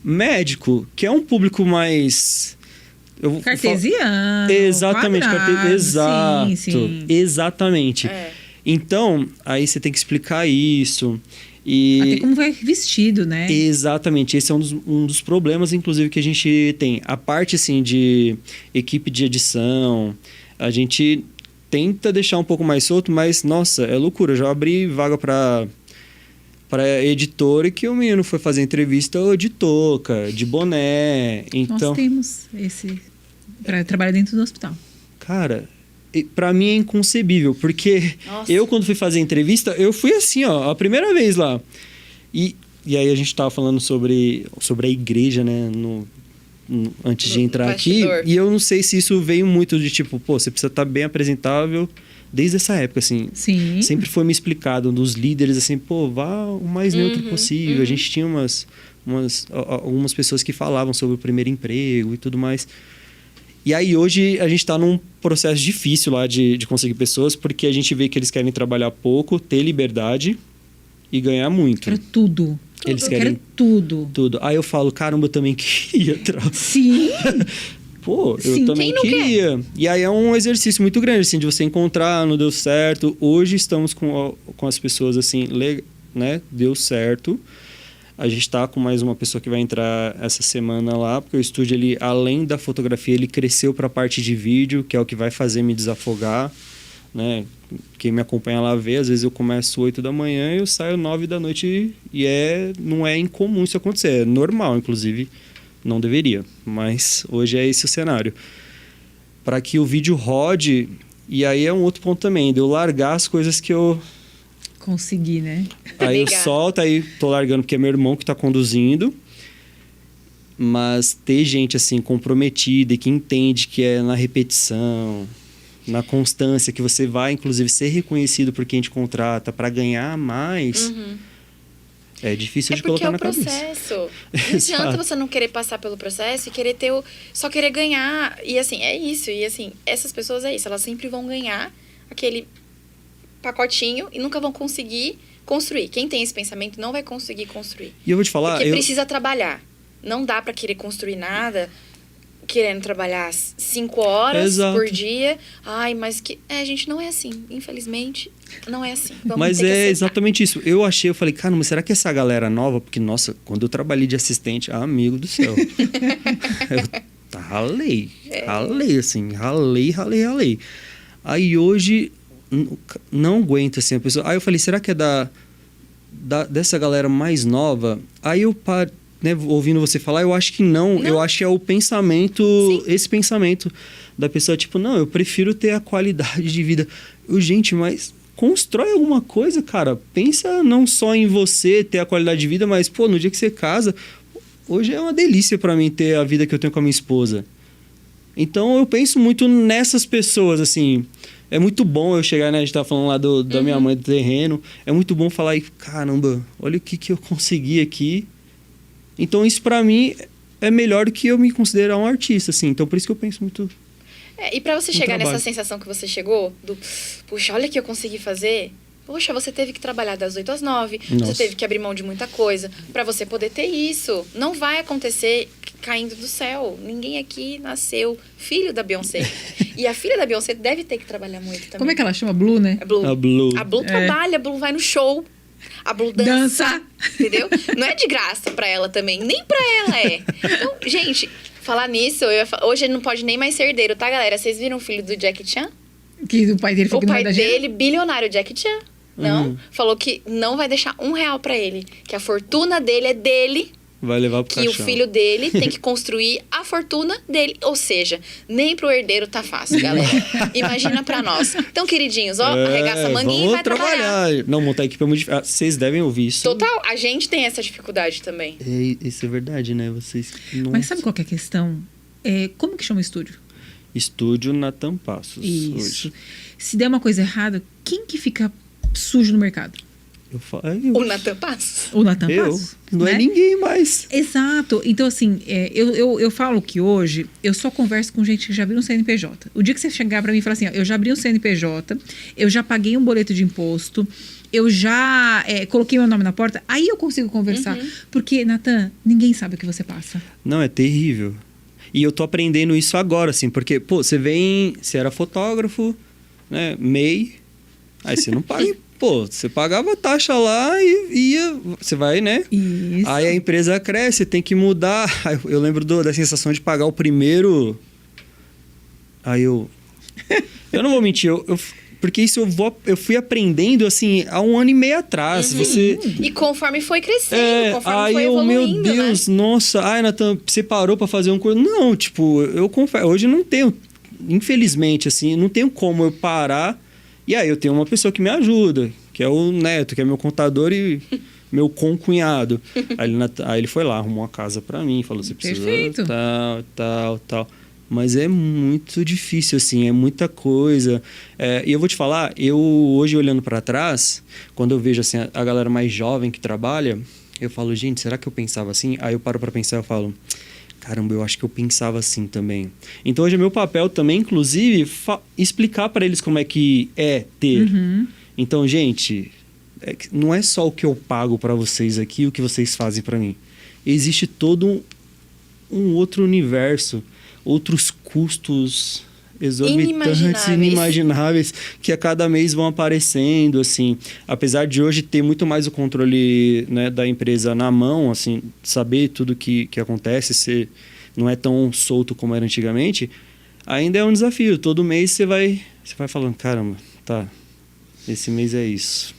médico, que é um público mais... Cartesiano. Exatamente. Exato. Sim. Exatamente. Então, aí você tem que explicar isso. Até como vai vestido, né? Exatamente. Esse é um dos problemas, inclusive, que a gente tem. A parte, assim, de equipe de edição, a gente tenta deixar um pouco mais solto, mas, nossa, é loucura. Eu já abri vaga para editor e que o menino foi fazer entrevista de touca, de boné. Então, nós temos esse... para trabalhar dentro do hospital. Cara... Pra mim é inconcebível, porque eu, quando fui fazer entrevista, eu fui assim, a primeira vez lá. E aí a gente tava falando sobre a igreja, né, antes de entrar aqui. E eu não sei se isso veio muito de tipo, você precisa estar bem apresentável desde essa época, assim. Sim. Sempre foi me explicado dos líderes, assim, vá o mais neutro possível. A gente tinha algumas pessoas que falavam sobre o primeiro emprego e tudo mais. E aí hoje a gente está num processo difícil lá de conseguir pessoas, porque a gente vê que eles querem trabalhar pouco, ter liberdade e ganhar muito. Quero tudo. Eles querem tudo. Tudo. Aí eu falo, caramba, eu também queria. Sim. Eu também queria. E aí é um exercício muito grande, assim, de você encontrar, não deu certo. Hoje estamos com as pessoas, assim, né? Deu certo. A gente está com mais uma pessoa que vai entrar essa semana lá, porque o estúdio, ele, além da fotografia, ele cresceu para a parte de vídeo, que é o que vai fazer me desafogar, né? quem me acompanha lá vê, às vezes eu começo 8 da manhã e eu saio 9 da noite e não é incomum isso acontecer, é normal, inclusive, não deveria, mas hoje é esse o cenário. Para que o vídeo rode, e aí é um outro ponto também, de eu largar as coisas que eu... Conseguir, né? Aí eu Legal. solto, aí tô largando porque é meu irmão que tá conduzindo. Mas ter gente, assim, comprometida e que entende que é na repetição, na constância, que você vai, inclusive, ser reconhecido por quem te contrata para ganhar mais, é difícil de colocar na cabeça. É porque é o processo. Não adianta Exato. você não querer passar pelo processo e querer só querer ganhar. E assim, é isso. E assim, essas pessoas é isso. Elas sempre vão ganhar aquele pacotinho e nunca vão conseguir construir. Quem tem esse pensamento não vai conseguir construir. E eu vou te falar... Porque precisa trabalhar. Não dá pra querer construir nada querendo trabalhar 5 horas Exato. por dia. Ai, mas que... gente, não é assim. Infelizmente, não é assim. Vamos Mas ter que é aceitar. exatamente isso. Eu falei, cara, mas será que essa galera nova... Porque, nossa, quando eu trabalhei de assistente, amigo do céu. eu ralei, assim. Ralei. Aí hoje, não aguento, assim, a pessoa... Aí eu falei, será que é dessa galera mais nova? Aí eu né, ouvindo você falar, eu acho que não. Eu acho que é o pensamento, esse pensamento da pessoa, tipo, não, eu prefiro ter a qualidade de vida. Gente, mas constrói alguma coisa, cara. Pensa não só em você ter a qualidade de vida, mas, pô, no dia que você casa, hoje é uma delícia pra mim ter a vida que eu tenho com a minha esposa. Então, eu penso muito nessas pessoas, assim. É muito bom eu chegar, né? A gente tava falando lá da minha mãe do terreno. É muito bom falar, caramba, olha o que eu consegui aqui. Então, isso pra mim é melhor do que eu me considerar um artista, assim. Então, por isso que eu penso muito... E pra você no chegar trabalho. nessa sensação que você chegou, puxa, olha o que eu consegui fazer. Poxa, você teve que trabalhar das 8 às 9, Nossa. você teve que abrir mão de muita coisa pra você poder ter isso. Não vai acontecer caindo do céu. Ninguém aqui nasceu filho da Beyoncé. E a filha da Beyoncé deve ter que trabalhar muito também. Como é que ela chama? Blue, né? A Blue. A Blue. A Blue trabalha, a Blue vai no show. A Blue dança. Entendeu? Não é de graça pra ela também. Nem pra ela é. Então, gente, falar nisso, hoje ele não pode nem mais ser herdeiro, tá, galera? Vocês viram o filho do Jackie Chan? Que o pai dele falou O que não vai pai dar dinheiro. dele, bilionário, Jackie Chan. Não, falou que não vai deixar R$1 pra ele. Que a fortuna dele é dele. Vai levar pro Que caixão. o filho dele tem que construir a fortuna dele. Ou seja, nem pro herdeiro tá fácil, galera. Imagina pra nós. Então, queridinhos, ó, arregaça a manguinha e vamos vai trabalhar. Não, montar a equipe é muito difícil. Vocês devem ouvir isso. Total, a gente tem essa dificuldade também. Isso é verdade, né? Vocês... Mas Nossa. sabe qual que é a questão? Como que chama o estúdio? Estúdio Natan Passos. Isso. Hoje. Se der uma coisa errada, quem que fica sujo no mercado? O Natan Passos. O Natan Eu? Passos. Não é né? ninguém mais. Exato. Então, assim, eu falo que hoje eu só converso com gente que já abriu um CNPJ. O dia que você chegar pra mim e falar assim, ó, eu já abri um CNPJ, eu já paguei um boleto de imposto, eu já coloquei meu nome na porta, aí eu consigo conversar. Porque, Natan, ninguém sabe o que você passa. Não, é terrível. E eu tô aprendendo isso agora, assim, porque, pô, você era fotógrafo, né, MEI, aí você não paga, pô, você pagava a taxa lá e ia, você vai, né? Isso. Aí a empresa cresce, você tem que mudar. Aí eu lembro da sensação de pagar o primeiro. Aí eu não vou mentir, porque isso eu fui aprendendo, assim, há 1 ano e meio atrás. Você... E conforme foi crescendo, conforme foi meu evoluindo, Deus, né? nossa, Natan, você parou pra fazer um curso? Não, tipo, eu confesso, hoje não tenho, infelizmente, assim, não tenho como eu parar. E aí eu tenho uma pessoa que me ajuda, que é o Neto, que é meu contador e meu concunhado. Aí ele foi lá, arrumou uma casa pra mim, falou, você precisa Perfeito. tal. Mas é muito difícil, assim, é muita coisa. E eu vou te falar, eu hoje olhando pra trás, quando eu vejo assim, a galera mais jovem que trabalha, eu falo, gente, será que eu pensava assim? Aí eu paro pra pensar e falo, caramba, eu acho que eu pensava assim também. Então hoje é meu papel também, inclusive, explicar pra eles como é que é ter. Então, gente, não é só o que eu pago pra vocês aqui, o que vocês fazem pra mim. Existe todo um outro universo, outros custos exorbitantes, inimagináveis, que a cada mês vão aparecendo, assim. Apesar de hoje ter muito mais o controle, né, da empresa na mão, assim, saber tudo que acontece, não é tão solto como era antigamente, ainda é um desafio. Todo mês você vai falando, caramba, tá, esse mês é isso.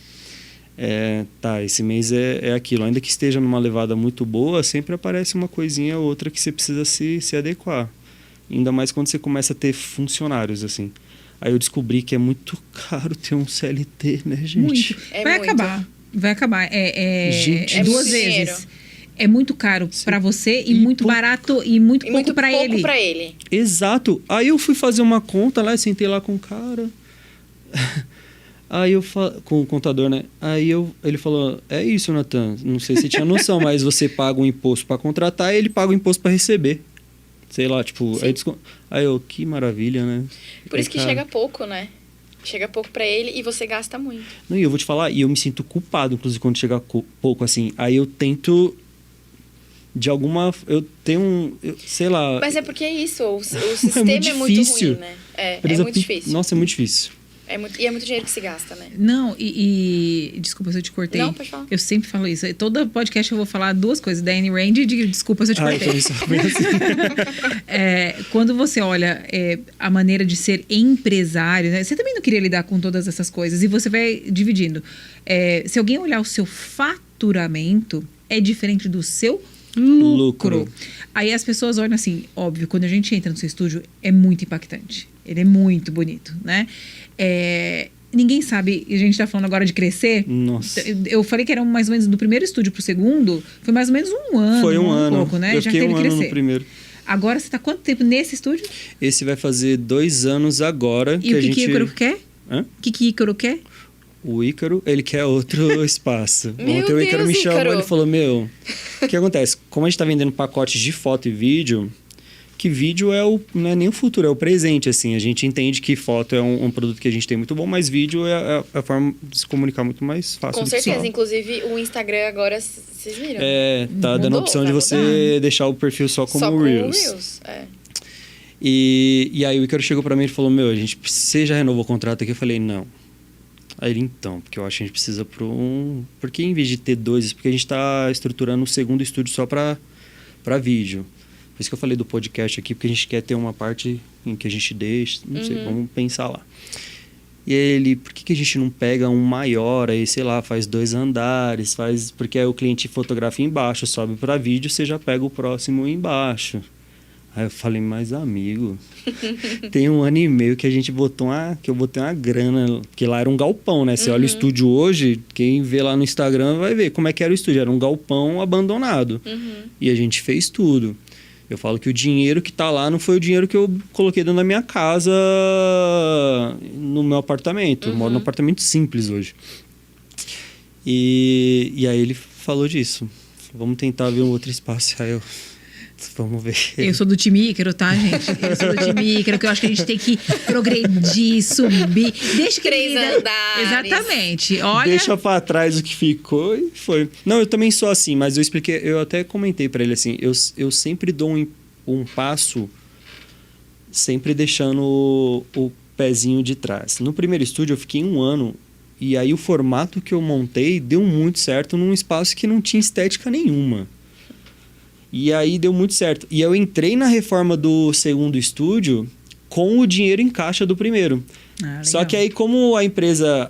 Esse mês é aquilo. Ainda que esteja numa levada muito boa, sempre aparece uma coisinha ou outra que você precisa se adequar. Ainda mais quando você começa a ter funcionários, assim. Aí eu descobri que é muito caro ter um CLT, né, gente? Muito. Vai acabar. Gente, duas muito vezes. dinheiro. É muito caro pra você e muito barato e muito pouco pra ele. Pra ele. Exato. Aí eu fui fazer uma conta lá, sentei lá com o cara. Aí com o contador, né? Aí ele falou: é isso, Nathan. Não sei se você tinha noção, mas você paga um imposto pra contratar e ele paga o imposto pra receber. Sei lá, tipo. Aí eu, que maravilha, né? Por isso que chega pouco, né? Chega pouco pra ele e você gasta muito. Não, e eu vou te falar, e eu me sinto culpado, inclusive, quando chega pouco, assim. Aí eu tento. Eu tenho sei lá. Mas é porque é isso, o sistema é muito ruim, né? É muito difícil. Nossa, é muito difícil. E é muito dinheiro que se gasta, né? Não, desculpa se eu te cortei. Não, pode falar. Eu sempre falo isso. Todo podcast eu vou falar duas coisas, da Anne Rand e desculpa se eu te cortei. Então isso assim. Quando você olha a maneira de ser empresário, né? Você também não queria lidar com todas essas coisas e você vai dividindo. Se alguém olhar o seu faturamento, é diferente do seu lucro. Aí as pessoas olham assim, óbvio, quando a gente entra no seu estúdio, é muito impactante. Ele é muito bonito, né? Ninguém sabe, a gente tá falando agora de crescer. Nossa. Eu falei que era mais ou menos do primeiro estúdio pro segundo, foi mais ou menos um ano. Foi um ano. Pouco, né? Eu já fiquei teve um que ano crescer. no primeiro. Agora você tá quanto tempo nesse estúdio? Esse vai fazer 2 anos agora. E o que Ícaro quer? Hã? O que Ícaro quer? O Ícaro, ele quer outro espaço. Meu Ontem o Ícaro Deus, me chamou, Ícaro. ele falou, o que acontece? Como a gente tá vendendo pacotes de foto e vídeo, que vídeo não é nem o futuro, é o presente, assim. A gente entende que foto é um produto que a gente tem muito bom, mas vídeo é a forma de se comunicar muito mais fácil. Com do que certeza, só. inclusive o Instagram agora, vocês viram? Tá dando a opção de você deixar o perfil só como Reels. Reels, E aí o Ícaro chegou pra mim e falou, você já renovou o contrato aqui? Eu falei, não. Aí ele, então, porque eu acho que a gente precisa porque em vez de ter 2, porque a gente tá estruturando um segundo estúdio só pra vídeo. Por isso que eu falei do podcast aqui, porque a gente quer ter uma parte em que a gente deixa, não sei, vamos pensar lá. E aí ele, por que a gente não pega um maior aí, sei lá, faz 2 andares, porque aí o cliente fotografa embaixo, sobe pra vídeo, você já pega o próximo embaixo. Aí eu falei, mas amigo, tem 1 ano e meio que a gente que eu botei uma grana, que lá era um galpão, né? Você olha o estúdio hoje, quem vê lá no Instagram vai ver como é que era o estúdio. Era um galpão abandonado. E a gente fez tudo. Eu falo que o dinheiro que tá lá não foi o dinheiro que eu coloquei dentro da minha casa, no meu apartamento. Eu moro num apartamento simples hoje. E aí ele falou disso. Vamos tentar ver um outro espaço. Aí eu... Vamos ver. Eu sou do time Ícaro, tá, gente? Eu sou do time Ícaro, que eu acho que a gente tem que progredir, subir. Deixa que 3 andares. Exatamente. Olha... Deixa pra trás o que ficou e foi. Não, eu também sou assim, mas eu expliquei, eu até comentei pra ele assim, eu sempre dou um passo, sempre deixando o pezinho de trás. No primeiro estúdio eu fiquei 1 ano, e aí o formato que eu montei deu muito certo num espaço que não tinha estética nenhuma. E aí deu muito certo. E eu entrei na reforma do segundo estúdio com o dinheiro em caixa do primeiro. Só que aí, como a empresa...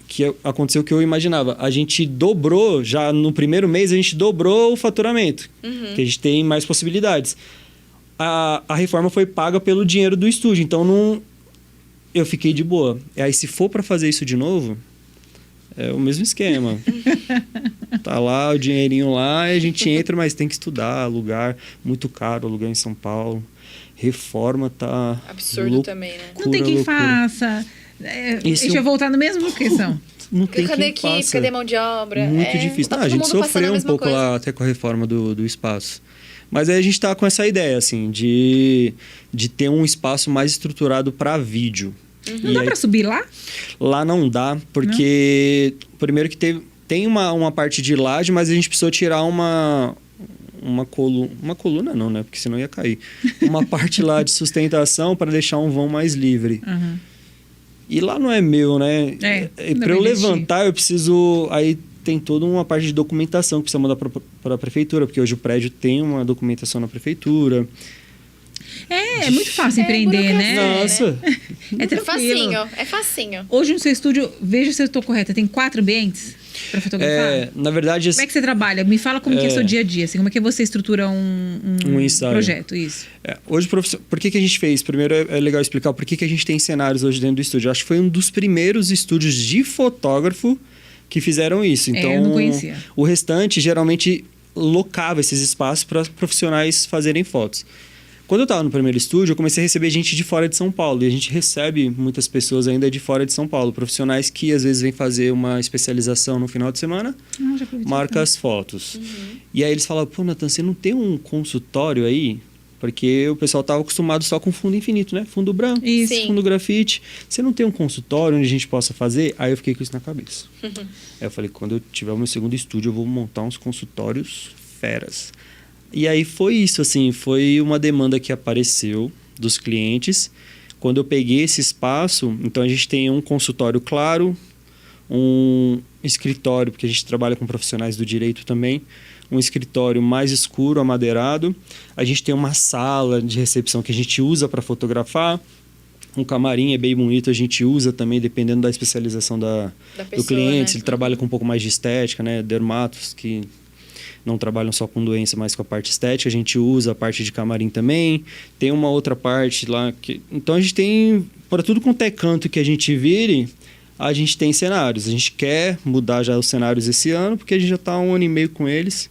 que aconteceu o que eu imaginava. A gente dobrou, já no primeiro mês, a gente dobrou o faturamento. Que a gente tem mais possibilidades. A reforma foi paga pelo dinheiro do estúdio. Então, eu fiquei de boa. E aí, se for para fazer isso de novo... É o mesmo esquema. Tá lá, o dinheirinho lá, e a gente entra, mas tem que estudar, alugar. Muito caro, alugar em São Paulo. Reforma tá... Absurdo também, né? Não tem quem faça. Deixa eu voltar na mesma questão. Não tem Cadê quem faça. equipe? Cadê mão de obra? Muito difícil. Tá A gente sofreu um pouco coisa. lá até com a reforma do espaço. Mas aí a gente tá com essa ideia, assim, de ter um espaço mais estruturado para vídeo. Não dá pra subir lá? Lá não dá, porque... Primeiro que tem uma parte de laje, mas a gente precisou tirar uma coluna não, né? Porque senão ia cair. Uma parte lá de sustentação para deixar um vão mais livre. E lá não é meu, né? Para eu levantar, eu preciso... Aí tem toda uma parte de documentação que precisa mandar para a prefeitura, porque hoje o prédio tem uma documentação na prefeitura. É muito fácil empreender, né? Nossa, É tranquilo. É facinho. Hoje no seu estúdio, veja se eu estou correta, tem 4 ambientes para fotografar? na verdade... Como é que você trabalha? Me fala como que é o seu dia a dia, assim, como é que você estrutura um ensaio. projeto, isso. Hoje, por que a gente fez? Primeiro, é legal explicar por que a gente tem cenários hoje dentro do estúdio. Eu acho que foi um dos primeiros estúdios de fotógrafo que fizeram isso. Então, eu não conhecia. O restante, geralmente, locava esses espaços para profissionais fazerem fotos. Quando eu estava no primeiro estúdio, eu comecei a receber gente de fora de São Paulo. E a gente recebe muitas pessoas ainda de fora de São Paulo. Profissionais que, às vezes, vêm fazer uma especialização no final de semana, marca as fotos. E aí eles falam, pô, Nathan, você não tem um consultório aí? Porque o pessoal estava acostumado só com fundo infinito, né? Fundo branco, Isso. fundo grafite. Você não tem um consultório onde a gente possa fazer? Aí eu fiquei com isso na cabeça. Aí eu falei, quando eu tiver o meu segundo estúdio, eu vou montar uns consultórios feras. E aí foi isso, assim, foi uma demanda que apareceu dos clientes. Quando eu peguei esse espaço, então a gente tem um consultório claro, um escritório, porque a gente trabalha com profissionais do direito também, um escritório mais escuro, amadeirado. A gente tem uma sala de recepção que a gente usa para fotografar. Um camarim é bem bonito, a gente usa também, dependendo da especialização do pessoa, cliente. né? Se ele trabalha com um pouco mais de estética, né? Dermatos que não trabalham só com doença, mas com a parte estética. A gente usa a parte de camarim também. Tem uma outra parte lá que... Então a gente tem, para tudo quanto é canto que a gente vire, a gente tem cenários. A gente quer mudar já os cenários esse ano, porque a gente já está há 1 ano e meio com eles.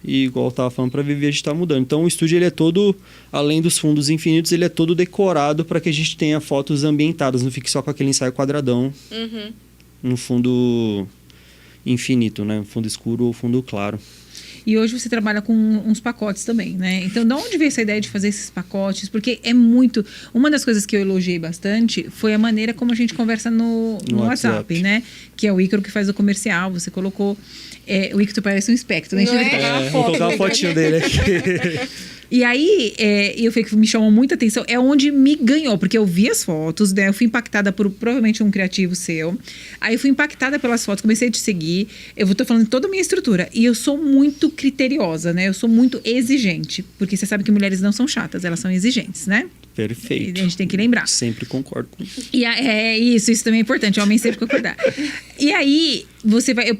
E igual eu estava falando, para viver a gente está mudando. Então o estúdio ele é todo, além dos fundos infinitos, ele é todo decorado para que a gente tenha fotos ambientadas. Não fique só com aquele ensaio quadradão no fundo infinito, né? Fundo escuro ou fundo claro. E hoje você trabalha com uns pacotes também, né? Então, de onde veio essa ideia de fazer esses pacotes? Porque é muito... Uma das coisas que eu elogiei bastante foi a maneira como a gente conversa no WhatsApp, né? Que é o Ícaro que faz o comercial. Você colocou... o Ícaro parece um espectro, né? Não é? Vou colocar uma fotinho dele aqui. E aí, eu falei que me chamou muita atenção, é onde me ganhou, porque eu vi as fotos, né? Eu fui impactada por provavelmente um criativo seu. Aí eu fui impactada pelas fotos, comecei a te seguir. Eu tô falando de toda a minha estrutura. E eu sou muito criteriosa, né? Eu sou muito exigente. Porque você sabe que mulheres não são chatas, elas são exigentes, né? Perfeito. A gente tem que lembrar. Sempre concordo com isso. E isso também é importante, o homem sempre concordar. E aí,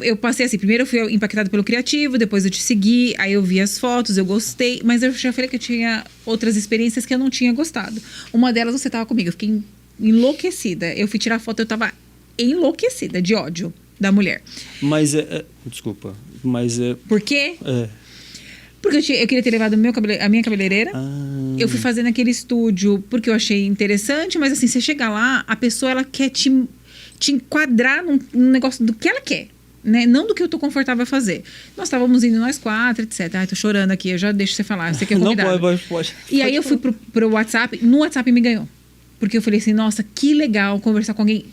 eu passei assim, primeiro eu fui impactada pelo criativo, depois eu te segui, aí eu vi as fotos, eu gostei, mas eu já falei que eu tinha outras experiências que eu não tinha gostado. Uma delas você tava comigo, eu fiquei enlouquecida. Eu fui tirar foto, eu tava enlouquecida de ódio da mulher. Mas desculpa, mas Por quê? é. Porque eu queria ter levado a minha cabeleireira. Eu fui fazer naquele estúdio porque eu achei interessante, mas assim, você chega lá, a pessoa ela quer te enquadrar num negócio do que ela quer, né? Não do que eu tô confortável a fazer. Nós estávamos indo nós 4, etc. Ai, tô chorando aqui, eu já deixo você falar, você quer convidado. Não, pode. E aí eu fui pro WhatsApp, no WhatsApp me ganhou. Porque eu falei assim, nossa, que legal conversar com alguém.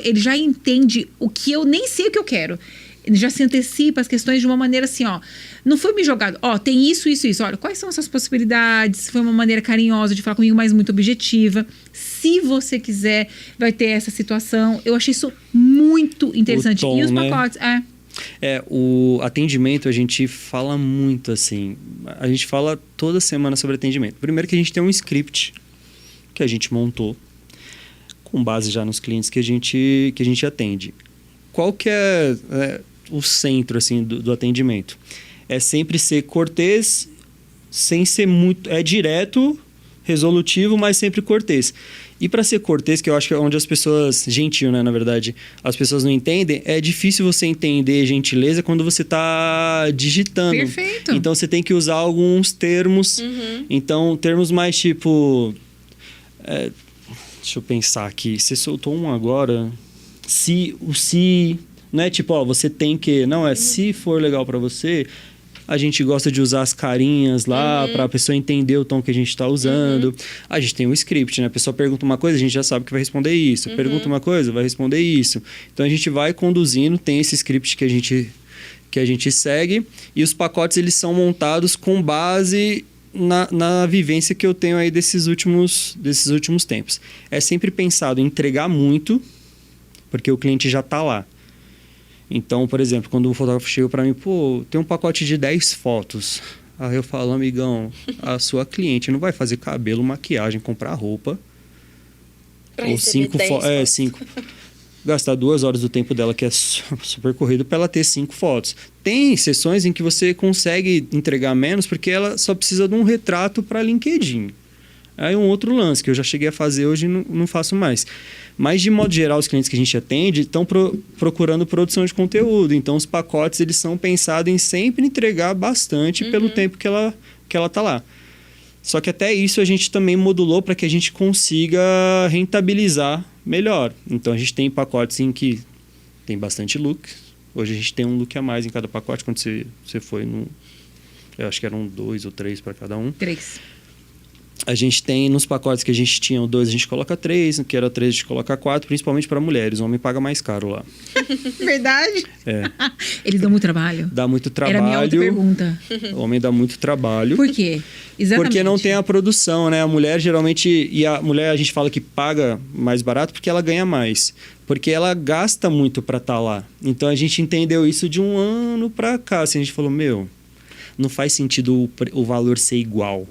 Ele já entende o que eu nem sei o que eu quero. Ele já se antecipa as questões de uma maneira assim, ó. Não foi me jogado, ó, tem isso. Olha, quais são essas possibilidades? Foi uma maneira carinhosa de falar comigo, mas muito objetiva. Se você quiser, vai ter essa situação. Eu achei isso muito interessante. Tom, e os né? pacotes, O atendimento a gente fala muito assim. A gente fala toda semana sobre atendimento. Primeiro que a gente tem um script que a gente montou com base já nos clientes que a gente atende. Qual que é o centro assim do atendimento? É sempre ser cortês, sem ser muito... É direto, resolutivo, mas sempre cortês. E para ser cortês, que eu acho que é onde as pessoas... Gentil, né, na verdade. As pessoas não entendem. É difícil você entender gentileza quando você está digitando. Perfeito. Então, você tem que usar alguns termos. Então, termos mais tipo... deixa eu pensar aqui. Você soltou um agora... Se não é tipo, ó, você tem que... Não, se for legal para você, a gente gosta de usar as carinhas lá para a pessoa entender o tom que a gente está usando. A gente tem um script, né? A pessoa pergunta uma coisa, a gente já sabe que vai responder isso. Pergunta uma coisa, vai responder isso. Então, a gente vai conduzindo, tem esse script que a gente segue. E os pacotes, eles são montados com base... Na vivência que eu tenho aí desses últimos tempos. É sempre pensado em entregar muito... Porque o cliente já está lá. Então, por exemplo, quando o fotógrafo chega para mim, pô, tem um pacote de 10 fotos. Aí eu falo, amigão, a sua cliente não vai fazer cabelo, maquiagem, comprar roupa. Pra ou receber 10 fotos. 5. Gastar 2 horas do tempo dela, que é super corrido, para ela ter 5 fotos. Tem sessões em que você consegue entregar menos, porque ela só precisa de um retrato para LinkedIn. Aí um outro lance que eu já cheguei a fazer, hoje não faço mais. Mas, de modo geral, os clientes que a gente atende estão procurando produção de conteúdo. Então, os pacotes eles são pensados em sempre entregar bastante pelo tempo que ela tá lá. Só que até isso a gente também modulou para que a gente consiga rentabilizar melhor. Então, a gente tem pacotes em que tem bastante look. Hoje a gente tem um look a mais em cada pacote. Quando você foi no... Eu acho que eram 2 ou 3 para cada um. 3. A gente tem, nos pacotes que a gente tinha 2, a gente coloca 3, no que era 3 a gente coloca 4, principalmente para mulheres. O homem paga mais caro lá. Verdade? É. Eles dão muito trabalho? Dá muito trabalho. Era a minha outra pergunta. O homem dá muito trabalho. Por quê? Exatamente. Porque não tem a produção, né? A mulher geralmente... E a mulher a gente fala que paga mais barato porque ela ganha mais. Porque ela gasta muito para estar lá. Então a gente entendeu isso de um ano para cá. Assim, a gente falou, não faz sentido o valor ser igual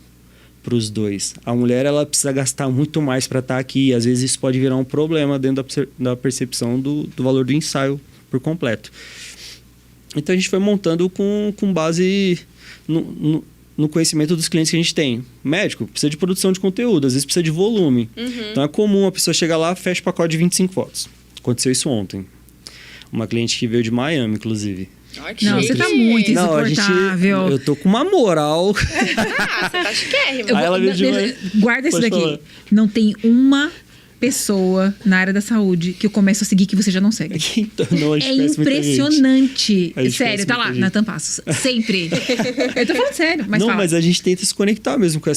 para os dois. A mulher ela precisa gastar muito mais para estar aqui. E às vezes isso pode virar um problema dentro da percepção do valor do ensaio por completo. Então a gente foi montando com base no conhecimento dos clientes que a gente tem. Médico precisa de produção de conteúdo, às vezes precisa de volume. Então é comum a pessoa chegar lá, fecha o pacote de 25 fotos. Aconteceu isso ontem. Uma cliente que veio de Miami, inclusive. Não, você tá muito insuportável. Eu tô com uma moral. Você tá chiquérrimo. Aí ela veio de Guarda isso Pode daqui. falar. Não tem uma pessoa na área da saúde que eu começo a seguir que você já não segue. Então, não, a gente É conhece muita gente. Impressionante. A gente Sério, conhece tá lá, muita na gente. Tampassos. Sempre. Eu tô falando sério, mas não, fala. mas a gente tenta se conectar mesmo com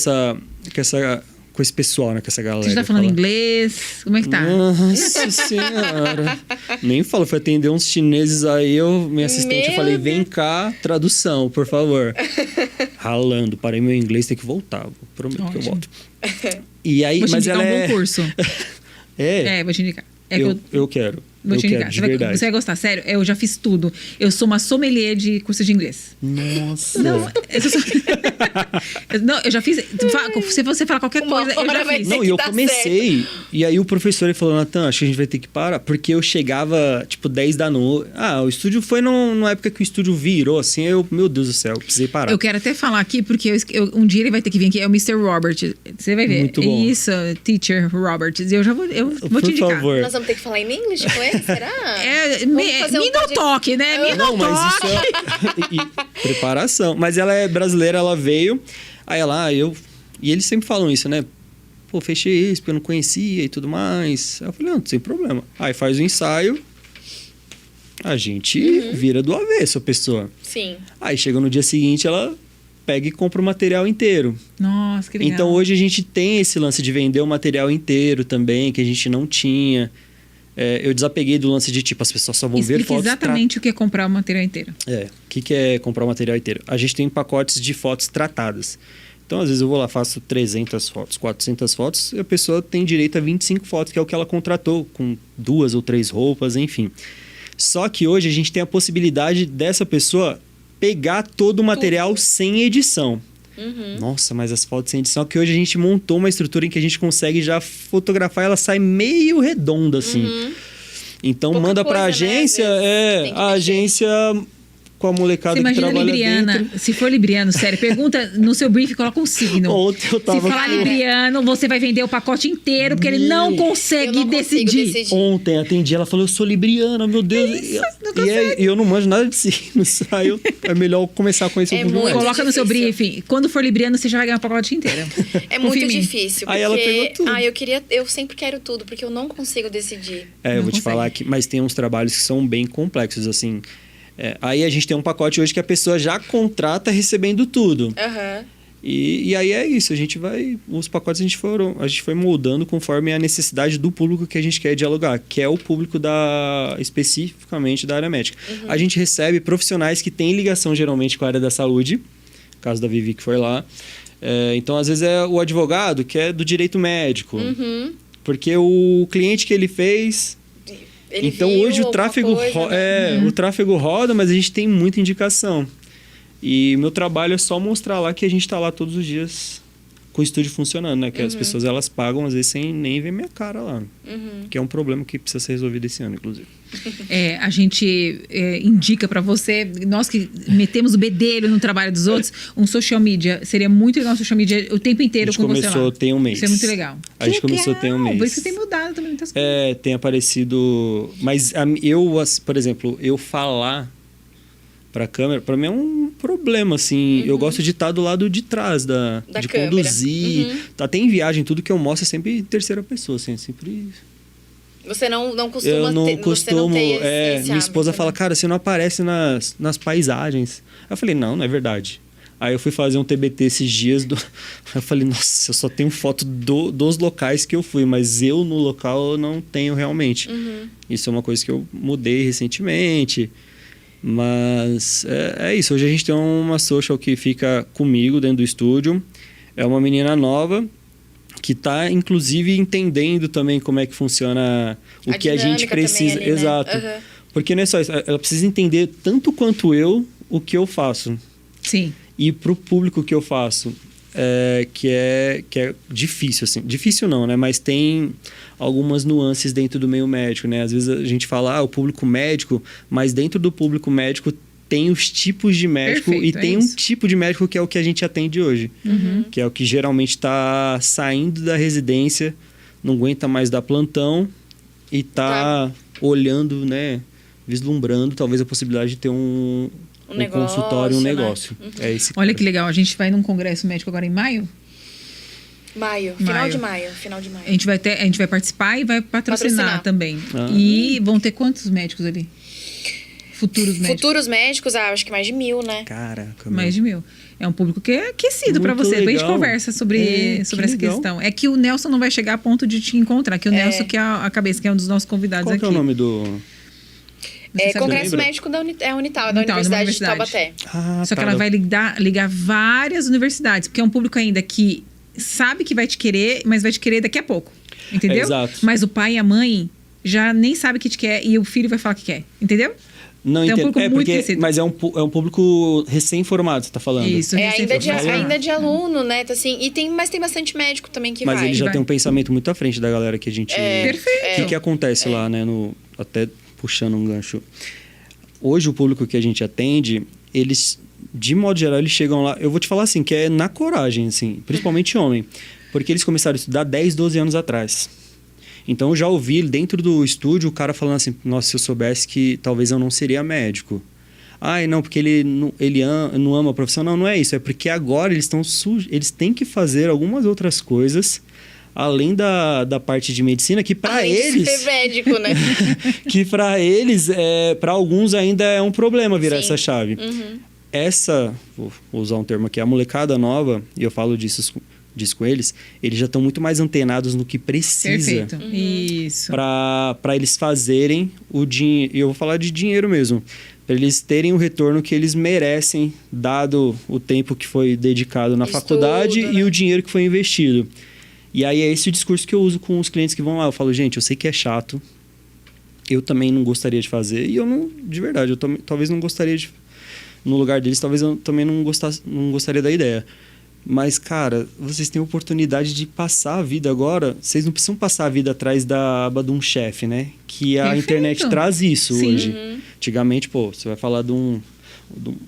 esse pessoal, né? Com essa galera. Você tá falando inglês? Como é que tá? Nossa senhora. Nem falo, fui atender uns chineses aí, minha assistente, eu falei, vem cá, tradução, por favor. Ralando, parei meu inglês, tem que voltar. Prometo que eu volto. E aí, Vou te mas indicar ela um bom curso. É, Vou te indicar. eu quero. Vou Eu te quero, indicar. de verdade. Você vai gostar, sério? Eu já fiz tudo. Eu sou uma sommelier de curso de inglês. Nossa. Não, eu já fiz. Se você falar qualquer Uma coisa, eu hora já vai fiz. ter Não, que e eu dar comecei. E aí o professor ele falou, Natan, acho que a gente vai ter que parar. Porque eu chegava, tipo, 10 da noite. O estúdio foi numa época que o estúdio virou, assim. Meu Deus do céu, eu precisei parar. Eu quero até falar aqui, porque um dia ele vai ter que vir aqui. É o Mr. Robert. Você vai ver. Muito bom. Isso, Teacher Robert. Eu vou Por te indicar. favor. Nós vamos ter que falar em inglês com ele? Será? Me fazer um dá um podcast. toque, né? Me dá Não, um mas toque. isso é... preparação. Mas ela é brasileira, ela veio. Aí ela, E eles sempre falam isso, né? Pô, fechei isso porque eu não conhecia e tudo mais. Aí eu falei, não, sem problema. Aí faz o ensaio, a gente vira do avesso a pessoa. Sim. Aí chega no dia seguinte, ela pega e compra o material inteiro. Nossa, que legal. Então hoje a gente tem esse lance de vender o material inteiro também, que a gente não tinha. Eu desapeguei do lance de tipo, as pessoas só vão ver Explique fotos. exatamente o que é comprar o material inteiro. O que é comprar o material inteiro? A gente tem pacotes de fotos tratadas. Então, às vezes eu vou lá, faço 300 fotos, 400 fotos, e a pessoa tem direito a 25 fotos, que é o que ela contratou, com 2 ou 3 roupas, enfim. Só que hoje a gente tem a possibilidade dessa pessoa pegar todo o material sem edição. Nossa, mas as fotos sem edição, que hoje a gente montou uma estrutura em que a gente consegue já fotografar, ela sai meio redonda, assim. Então, Pouca manda pra coisa, né? agência, Às vezes tem que a mexer. agência com a molecada Você que imagina trabalha libriana, dentro. se for libriano, sério, pergunta no seu brief, coloca um signo. Ontem eu tava Se falar com- libriano, você vai vender o pacote inteiro, porque ele não consegue Eu não consigo decidir. Ontem atendi, ela falou, eu sou libriana, meu Deus. E eu não manjo nada de signos. Aí é melhor começar a conhecer É um pouco muito mais. Coloca no seu difícil. briefing. Quando for libriano, você já vai ganhar o pacote inteiro. É Confia muito em mim. difícil. Aí ela pegou tudo. Eu sempre quero tudo, porque eu não consigo decidir. Eu Não vou te consegue. falar que... Mas tem uns trabalhos que são bem complexos, assim. Aí a gente tem um pacote hoje que a pessoa já contrata recebendo tudo. Aham. E aí é isso, a gente vai... Os pacotes a gente foi moldando conforme a necessidade do público que a gente quer dialogar, que é o público especificamente da área médica. A gente recebe profissionais que têm ligação geralmente com a área da saúde, caso da Vivi que foi lá. Então, às vezes, é o advogado que é do direito médico. Porque o cliente que ele fez... Ele então, viu hoje o alguma tráfego, coisa, né? o tráfego roda, mas a gente tem muita indicação. E meu trabalho é só mostrar lá que a gente tá lá todos os dias com o estúdio funcionando, né? Que as pessoas, elas pagam, às vezes, sem nem ver minha cara lá. Que é um problema que precisa ser resolvido esse ano, inclusive. A gente indica pra você, nós que metemos o bedelho no trabalho dos outros, um social media. Seria muito legal o social media o tempo inteiro com você lá. A gente começou tem um mês. Isso é muito legal. A gente começou tem um mês. Por isso que tem mudado também muitas coisas. Tem aparecido... Mas eu, por exemplo, eu falar pra câmera, pra mim é um problema, assim. Eu gosto de estar do lado de trás de câmera. conduzir. Até em viagem, tudo que eu mostro é sempre em terceira pessoa, assim, sempre... Você não costuma Eu não ter, costumo. você não tem esse minha esposa hábito, fala, né? cara, você não aparece nas paisagens. Eu falei, não é verdade. Aí eu fui fazer um TBT esses dias. Eu falei, nossa, eu só tenho foto dos locais que eu fui, mas eu no local eu não tenho realmente. Isso é uma coisa que eu mudei recentemente. Mas é isso. Hoje a gente tem uma social que fica comigo dentro do estúdio. É uma menina nova que está, inclusive, entendendo também como é que funciona o que a gente precisa. Ali, né? Exato. Porque não é só isso. Ela precisa entender tanto quanto eu o que eu faço. Sim. E pro público que eu faço, que é difícil, assim. Difícil não, né? Mas tem algumas nuances dentro do meio médico, né? Às vezes a gente fala, o público médico, mas dentro do público médico tem os tipos de médico. Perfeito, e tem um tipo de médico que é o que a gente atende hoje. Que é o que geralmente está saindo da residência, não aguenta mais dar plantão e tá olhando, né? Vislumbrando talvez a possibilidade de ter um negócio, consultório, um né? negócio. Olha que legal, a gente vai num congresso médico agora em maio. Final de maio. A gente vai participar e vai patrocinar também. E vão ter quantos médicos ali? Futuros médicos, acho que mais de 1.000, né? Caraca, mais de 1.000. É um público que é aquecido pra você. Depois a gente conversa sobre essa questão. É que o Nelson não vai chegar a ponto de te encontrar. Que o Nelson, que é a cabeça, que é um dos nossos convidados Qual aqui. que é o nome do... Congresso Médico da Unital, da Universidade de Taubaté. Só que ela vai ligar várias universidades, porque é um público ainda que sabe que vai te querer, mas vai te querer daqui a pouco. Entendeu? Exato. Mas o pai e a mãe já nem sabem que te quer e o filho vai falar que quer. Entendeu? Não então, entendo. É um público muito aquecido. Mas é um público recém-formado, você tá falando. Isso, ainda de aluno, né? Assim, mas tem bastante médico também que vai. Mas ele já tem um pensamento muito à frente da galera que a gente... Perfeito. O que acontece lá, né? Até puxando um gancho. Hoje, o público que a gente atende, eles, de modo geral, eles chegam lá... Eu vou te falar assim, que é na coragem, assim. Principalmente homem. Porque eles começaram a estudar 10, 12 anos atrás. Então, eu já ouvi dentro do estúdio o cara falando assim... Nossa, se eu soubesse que talvez eu não seria médico. Não, porque ele não ama a profissão. Não é isso. É porque agora eles estão eles têm que fazer algumas outras coisas... Além da parte de medicina, que para eles... ser médico, né? que para eles, para alguns ainda é um problema virar essa chave. Vou usar um termo aqui, a molecada nova, e eu falo disso com eles já estão muito mais antenados no que precisa. Perfeito. Isso. Para eles fazerem o dinheiro, e eu vou falar de dinheiro mesmo, para eles terem o retorno que eles merecem, dado o tempo que foi dedicado na faculdade e o dinheiro que foi investido. E aí é esse o discurso que eu uso com os clientes que vão lá. Eu falo, gente, eu sei que é chato. Eu também não gostaria de fazer. E eu não, de verdade, eu talvez não gostaria de... No lugar deles, talvez eu também não gostaria da ideia. Mas, cara, vocês têm a oportunidade de passar a vida agora. Vocês não precisam passar a vida atrás da aba de um chefe, né? Que a internet traz isso hoje. Antigamente, você vai falar de um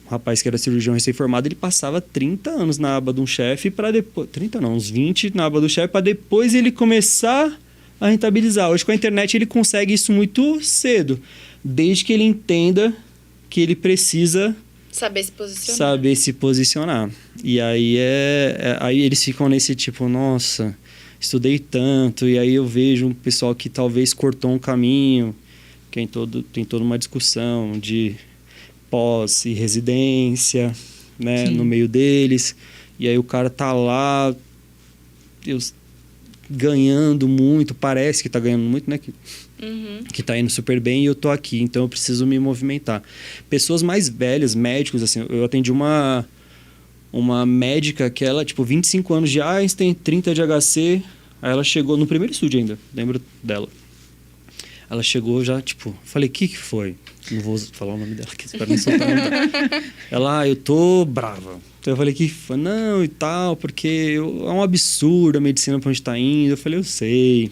rapaz que era cirurgião recém-formado, ele passava 30 anos na aba de um chefe para depois... 30 não, uns 20 na aba do chefe para depois ele começar a rentabilizar. Hoje com a internet ele consegue isso muito cedo, desde que ele entenda que ele precisa saber se posicionar. E aí aí eles ficam nesse tipo, nossa, estudei tanto, e aí eu vejo um pessoal que talvez cortou um caminho, que tem toda uma discussão de pós e residência, né, no meio deles. E aí o cara tá lá ganhando muito, parece que tá ganhando muito, né? Que tá indo super bem e eu tô aqui, então eu preciso me movimentar. Pessoas mais velhas, médicos, assim, eu atendi uma médica que ela, 25 anos de Einstein, 30 de HC, aí ela chegou no primeiro estúdio ainda, lembro dela. Ela chegou já, tipo... Falei, o que foi? Não vou falar o nome dela aqui, para não soltar o nome dela. Ela, eu tô brava. Então eu falei, que foi? Não, e tal, porque é um absurdo a medicina pra onde tá indo. Eu falei, eu sei.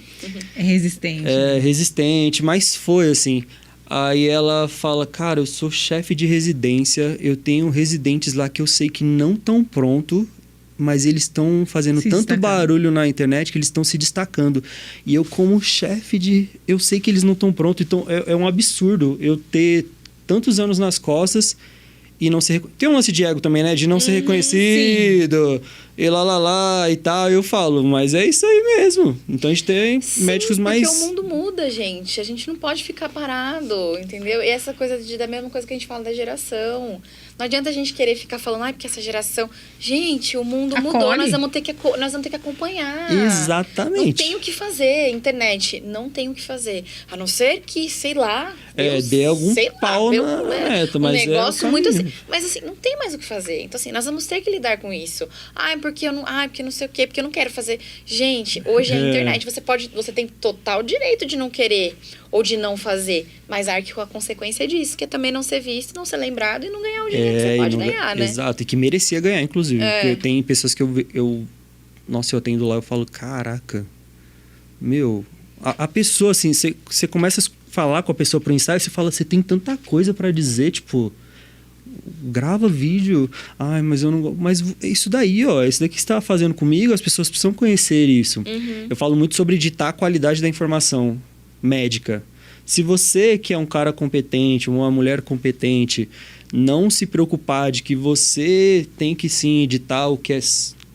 É resistente. É resistente, mas foi assim. Aí ela fala, cara, eu sou chefe de residência, eu tenho residentes lá que eu sei que não estão prontos, mas eles estão fazendo tanto barulho na internet que eles estão se destacando. E eu, como chefe eu sei que eles não estão prontos, então é um absurdo eu ter tantos anos nas costas e não ser... Tem um lance de ego também, né? De não ser reconhecido, e lá e tal. Eu falo, mas é isso aí mesmo. Então a gente tem médicos mais... Porque o mundo muda, gente. A gente não pode ficar parado, entendeu? E essa coisa da mesma coisa que a gente fala da geração. Não adianta a gente querer ficar falando, porque essa geração... Gente, o mundo mudou, nós vamos ter que acompanhar. Exatamente. Não tem o que fazer, internet. Não tem o que fazer. A não ser que, sei lá... dê algum pau na neta, mas negócio muito assim. Mas assim, não tem mais o que fazer. Então assim, nós vamos ter que lidar com isso. Porque não sei o quê, porque eu não quero fazer. Gente, hoje a internet, você tem total direito de não querer ou de não fazer, mas arque com a consequência disso, que é também não ser visto, não ser lembrado e não ganhar o dinheiro que você pode ganhar, né? Exato, e que merecia ganhar, inclusive. Porque tem pessoas que eu atendo lá, eu falo, caraca, meu, a pessoa, assim, você começa a falar com a pessoa pro ensaio, você fala, você tem tanta coisa pra dizer, tipo, grava vídeo, mas eu não... Mas isso daí, ó, isso daqui que você tá fazendo comigo, as pessoas precisam conhecer isso. Eu falo muito sobre editar a qualidade da informação médica. Se você, que é um cara competente, uma mulher competente, não se preocupar de que você tem que sim editar o que é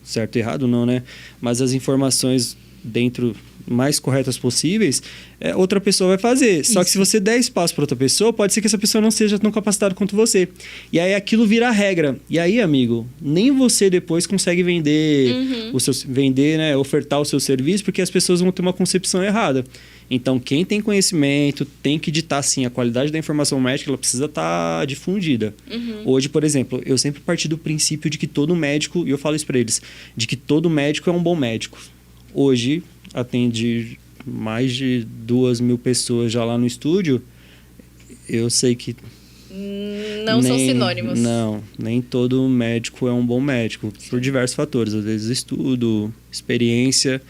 certo e errado, não, né? Mas as informações dentro mais corretas possíveis, outra pessoa vai fazer. Só que se você der espaço para outra pessoa, pode ser que essa pessoa não seja tão capacitada quanto você. E aí aquilo vira a regra. E aí, amigo, nem você depois consegue vender, né, ofertar o seu serviço, porque as pessoas vão ter uma concepção errada. Então, quem tem conhecimento tem que ditar, sim, a qualidade da informação médica, ela precisa estar difundida. Hoje, por exemplo, eu sempre parti do princípio de que todo médico, e eu falo isso para eles, de que todo médico é um bom médico. Hoje, atende mais de 2.000 pessoas já lá no estúdio, eu sei que... Não são sinônimos. Não, nem todo médico é um bom médico, por diversos fatores. Às vezes estudo, experiência...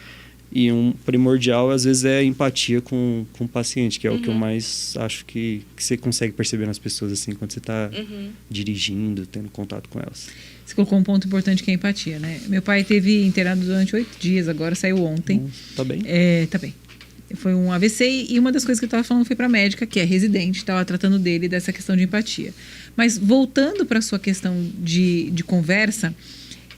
E um primordial, às vezes, é empatia com o paciente, que é o que eu mais acho que você consegue perceber nas pessoas, assim, quando você está dirigindo, tendo contato com elas. Você colocou um ponto importante que é a empatia, né? Meu pai teve internado durante 8 dias, agora saiu ontem. Tá bem? Tá bem. Foi um AVC e uma das coisas que eu estava falando foi para a médica, que é residente, estava tratando dele dessa questão de empatia. Mas voltando para a sua questão de conversa...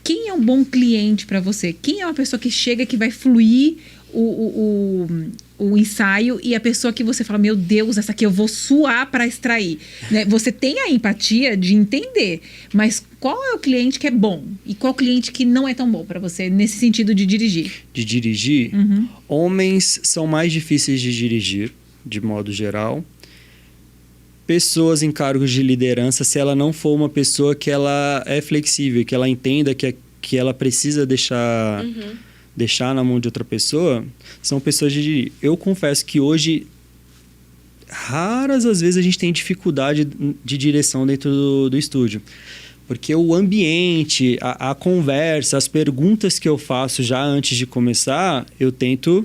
Quem é um bom cliente para você? Quem é uma pessoa que chega, que vai fluir o ensaio e a pessoa que você fala, meu Deus, essa aqui eu vou suar para extrair. Né? Você tem a empatia de entender, mas qual é o cliente que é bom? E qual cliente que não é tão bom para você, nesse sentido de dirigir? De dirigir? Homens são mais difíceis de dirigir, de modo geral. Pessoas em cargos de liderança, se ela não for uma pessoa que ela é flexível, que ela entenda que ela precisa deixar na mão de outra pessoa, são pessoas de... Eu confesso que hoje, raras as vezes a gente tem dificuldade de direção dentro do estúdio. Porque o ambiente, a conversa, as perguntas que eu faço já antes de começar, eu tento...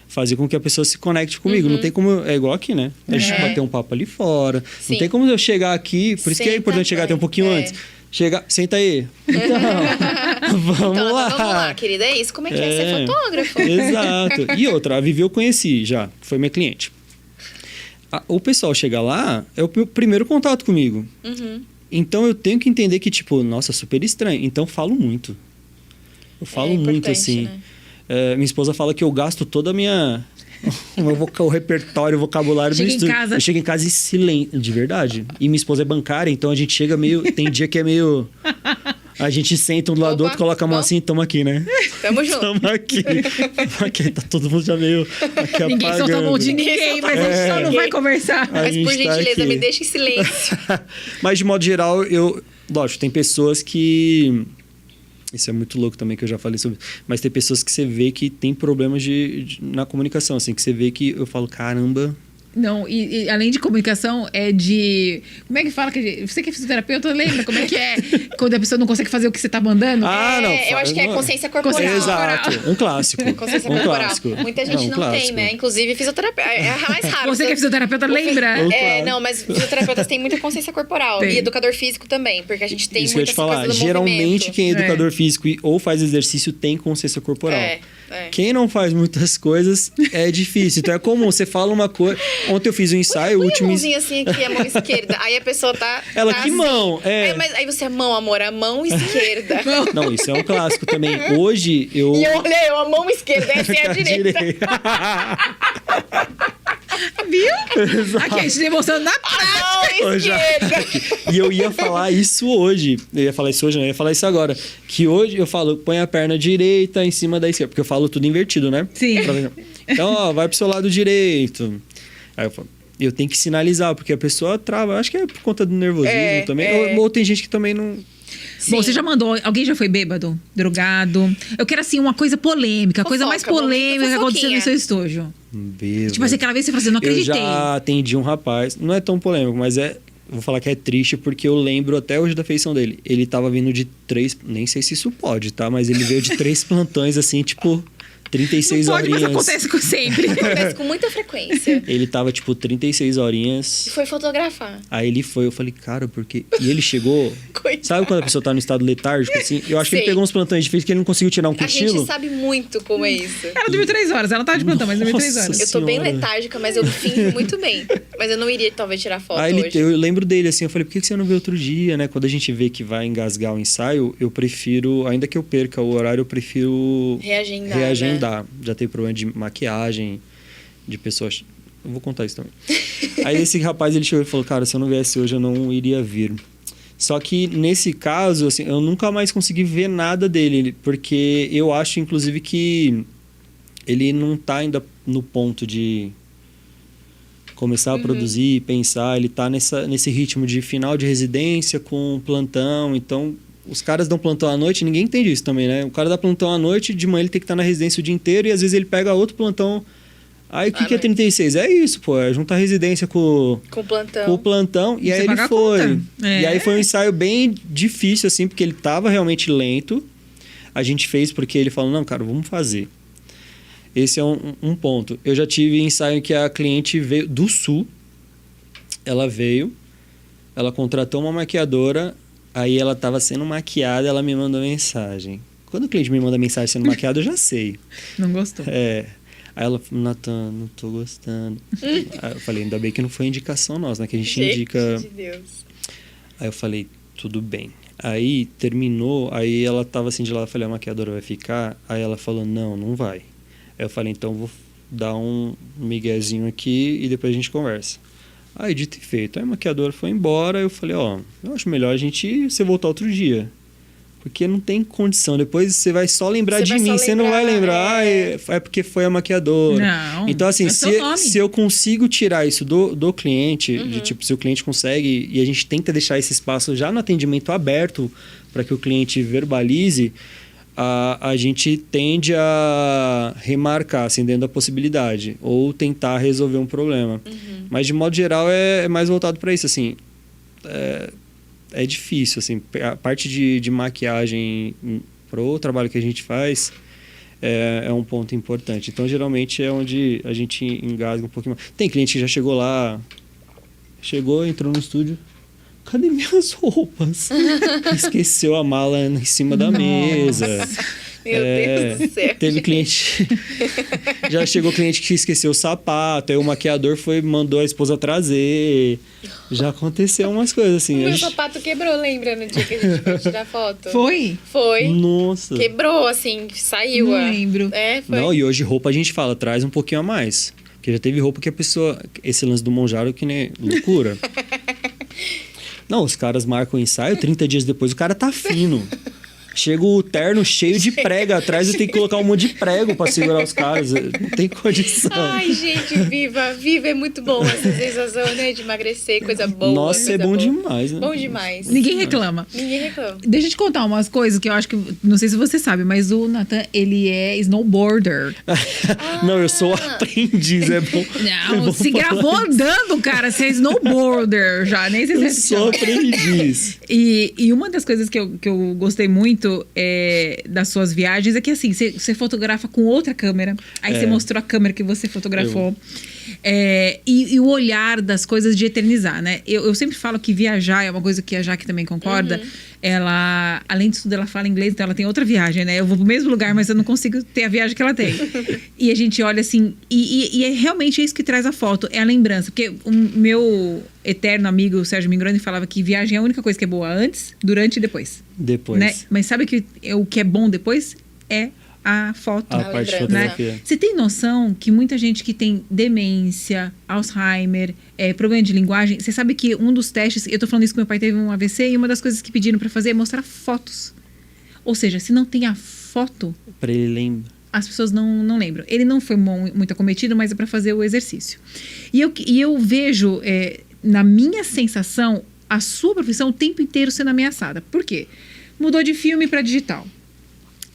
fazer com que a pessoa se conecte comigo. Não tem como... É igual aqui, né? A gente bater um papo ali fora. Sim. Não tem como eu chegar aqui... Por isso que é importante chegar até um pouquinho antes. Senta aí. Então, vamos lá. Vamos lá, querida. É isso. Como é que é ser fotógrafo? Exato. E outra, a Vivi eu conheci já. Foi minha cliente. O pessoal chega lá, é o primeiro contato comigo. Então, eu tenho que entender que, tipo... Nossa, super estranho. Então, falo muito. Eu falo muito, assim... Né? Minha esposa fala que eu gasto toda a minha... o repertório, o vocabulário do estúdio. Eu chego em casa em silêncio, de verdade. E minha esposa é bancária, então a gente chega meio... Tem dia que é meio... A gente senta um do lado do outro, coloca a mão assim e tamo aqui, né? Tamo junto. Tamo aqui. Tá todo mundo já meio aqui ninguém apagando. solta a mão de ninguém, mas a gente só não vai conversar. Mas por gentileza, me deixa em silêncio. Mas de modo geral, lógico, tem pessoas que Isso é muito louco também, que eu já falei sobre. Mas tem pessoas que você vê que tem problemas na comunicação, assim, que você vê que eu falo, caramba. Não, e além de comunicação, é de... Como é que fala? Você que é fisioterapeuta, lembra como é que é quando a pessoa não consegue fazer o que você tá mandando? Eu acho que é consciência corporal. Exato, um clássico. Consciência um corporal. clássico. Muita gente não tem, né? Inclusive fisioterapeuta. É a mais raro. Você que é fisioterapeuta, lembra? Não, mas fisioterapeutas têm muita consciência corporal. Tem. E educador físico também, porque a gente tem Isso que eu ia muita te falar. coisa do Geralmente, movimento. quem é educador físico ou faz exercício tem consciência corporal. Quem não faz muitas coisas é difícil. Então é comum, você fala uma coisa. Ontem eu fiz um ensaio, o último. Mãozinha assim aqui, a mão esquerda. Aí a pessoa tá. Ela, tá que assim. mão? Mas aí você é mão, amor, a mão esquerda. Não, isso é um clássico também. Hoje eu. E eu olhei, a mão esquerda, essa é a direita. Viu? Aqui, a gente demonstrando na prática. A mão esquerda. E eu ia falar isso hoje. Eu ia falar isso hoje, não, eu ia falar isso agora. Que hoje eu falo, põe a perna direita em cima da esquerda. Porque eu falo tudo invertido, né? Sim. Então, ó, vai pro seu lado direito. Aí eu falo, eu tenho que sinalizar, porque a pessoa trava. Acho que é por conta do nervosismo também. Ou tem gente que também não... Bom, você já mandou... Alguém já foi bêbado? Drogado? Eu quero, assim, uma coisa polêmica. A coisa mais polêmica que aconteceu no seu estúdio. Bêbado. Tipo assim, aquela vez você falou assim, não acreditei. Eu já atendi um rapaz. Não é tão polêmico, mas vou falar que é triste, porque eu lembro até hoje da feição dele. Ele tava vindo de 3... Nem sei se isso pode, tá? Mas ele veio de 3 plantões, assim, tipo... 36 não pode, horinhas. mas acontece sempre. Acontece com muita frequência. Ele tava, tipo, 36 horinhas. E foi fotografar. Aí ele foi, eu falei, cara, porque... E ele chegou... Coitado. Sabe quando a pessoa tá no estado letárgico, assim? Eu acho que ele pegou uns plantões difíceis que ele não conseguiu tirar um A cochilo. gente sabe muito como é isso. Ela dormiu 3 horas. Ela tava de plantão, mas dormiu 3 horas. Eu tô bem Senhora. letárgica, mas eu finjo muito bem. Mas eu não iria, talvez, tirar foto Aí hoje. eu lembro dele, assim, eu falei, por que você não veio outro dia, né? Quando a gente vê que vai engasgar o ensaio, eu prefiro, ainda que eu perca o horário, eu prefiro reagendar. Né? Já tem problema de maquiagem, de pessoas... Eu vou contar isso também. Aí esse rapaz, ele chegou e falou, cara, se eu não viesse hoje, eu não iria vir. Só que nesse caso, assim, eu nunca mais consegui ver nada dele, porque eu acho, inclusive, que ele não tá ainda no ponto de começar a produzir, pensar. Ele tá nesse ritmo de final de residência com plantão. Então, os caras dão plantão à noite, ninguém entende isso também, né? O cara dá plantão à noite, de manhã ele tem que estar na residência o dia inteiro e às vezes ele pega outro plantão. Aí o que é 36? É isso, pô. É juntar residência com o plantão. E aí ele foi. E aí foi um ensaio bem difícil, assim, porque ele tava realmente lento. A gente fez porque ele falou, não, cara, vamos fazer. Esse é um ponto. Eu já tive ensaio que a cliente veio do Sul. Ela veio, ela contratou uma maquiadora, aí ela tava sendo maquiada, ela me mandou mensagem. Quando o cliente me manda mensagem sendo maquiado, eu já sei. Não gostou. Aí ela falou, Natan, não tô gostando. Aí eu falei, ainda bem que não foi indicação nossa, né? Que a gente indica... de Deus. Aí eu falei, tudo bem. Aí terminou, aí ela tava assim de lá, eu falei, a maquiadora vai ficar? Aí ela falou, não vai. Aí eu falei, então vou dar um miguezinho aqui e depois a gente conversa. Aí dito e feito. Aí a maquiadora foi embora, eu falei, eu acho melhor você voltar outro dia. Porque não tem condição. Depois você vai só lembrar de mim. Você não vai lembrar. É porque foi a maquiadora. Não. Então, assim, se eu consigo tirar isso do cliente, de tipo, se o cliente consegue, e a gente tenta deixar esse espaço já no atendimento aberto para que o cliente verbalize, a gente tende a remarcar, assim, dentro da possibilidade. Ou tentar resolver um problema. Mas, de modo geral, é mais voltado para isso, assim. É difícil, assim, a parte de maquiagem pro trabalho que a gente faz é um ponto importante. Então, geralmente, é onde a gente engasga um pouquinho mais. Tem cliente que já chegou lá, entrou no estúdio, cadê minhas roupas? Esqueceu a mala em cima da mesa. Meu Deus do céu. Teve cliente... Já chegou cliente que esqueceu o sapato, aí o maquiador mandou a esposa trazer. Já aconteceu umas coisas assim. O meu sapato quebrou, lembra, no dia que a gente foi tirar foto? Foi? Foi. Nossa. Quebrou, assim, saiu. Não lembro. Foi. Não, e hoje roupa a gente fala, traz um pouquinho a mais. Porque já teve roupa que a pessoa... Esse lance do Monjaro que nem loucura. Não, os caras marcam o ensaio, 30 dias depois o cara tá fino. Chega o terno cheio de prego atrás, eu tenho que colocar um monte de prego pra segurar os caras. Não tem condição. Ai, gente, Viva é muito bom essa sensação, né? De emagrecer, coisa boa. Nossa, coisa é bom boa. demais, né? Bom demais. Ninguém reclama. Ninguém reclama. Deixa eu te contar umas coisas que eu acho que... Não sei se você sabe, mas o Nathan, ele é snowboarder. Não, eu sou aprendiz, é bom. Não, é bom se falar gravou isso. andando, cara. Você é snowboarder já. Nem sei se Eu você sou chama. aprendiz. E uma das coisas que eu gostei muito das suas viagens é que, assim, você fotografa com outra câmera. Aí você mostrou a câmera que você fotografou. E o olhar das coisas de eternizar, né? Eu sempre falo que viajar é uma coisa que a Jaque também concorda. Ela, além de tudo, ela fala inglês, então ela tem outra viagem, né? Eu vou pro mesmo lugar, mas eu não consigo ter a viagem que ela tem. E a gente olha assim... E é realmente isso que traz a foto, é a lembrança. Porque o meu eterno amigo, o Sérgio Mingroni, falava que viagem é a única coisa que é boa antes, durante e depois. Depois. Né? Mas sabe que o que é bom depois? É a foto. A parte de lembrança. fotografia. Você tem noção que muita gente que tem demência, Alzheimer, problema de linguagem, você sabe que um dos testes, eu tô falando isso que meu pai teve um AVC, e uma das coisas que pediram pra fazer é mostrar fotos. Ou seja, se não tem a foto, Pra ele lembrar. as pessoas não lembram. Ele não foi muito acometido, mas é pra fazer o exercício. E eu vejo, na minha sensação, a sua profissão o tempo inteiro sendo ameaçada. Por quê? Mudou de filme pra digital.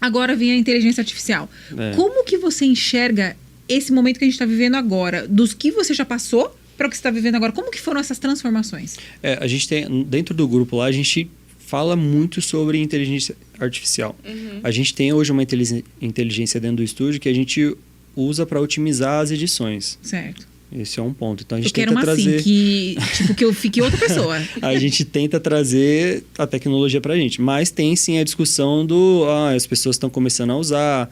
Agora vem a inteligência artificial. Como que você enxerga esse momento que a gente está vivendo agora? Dos que você já passou para o que você está vivendo agora? Como que foram essas transformações? A gente tem, dentro do grupo lá, a gente fala muito sobre inteligência artificial. A gente tem hoje uma inteligência dentro do estúdio que a gente usa para otimizar as edições. Certo. Esse é um ponto. Então a Eu gente quero tenta uma trazer. assim, que eu fique outra pessoa. A gente tenta trazer a tecnologia pra gente. Mas tem sim a discussão do. As pessoas estão começando a usar.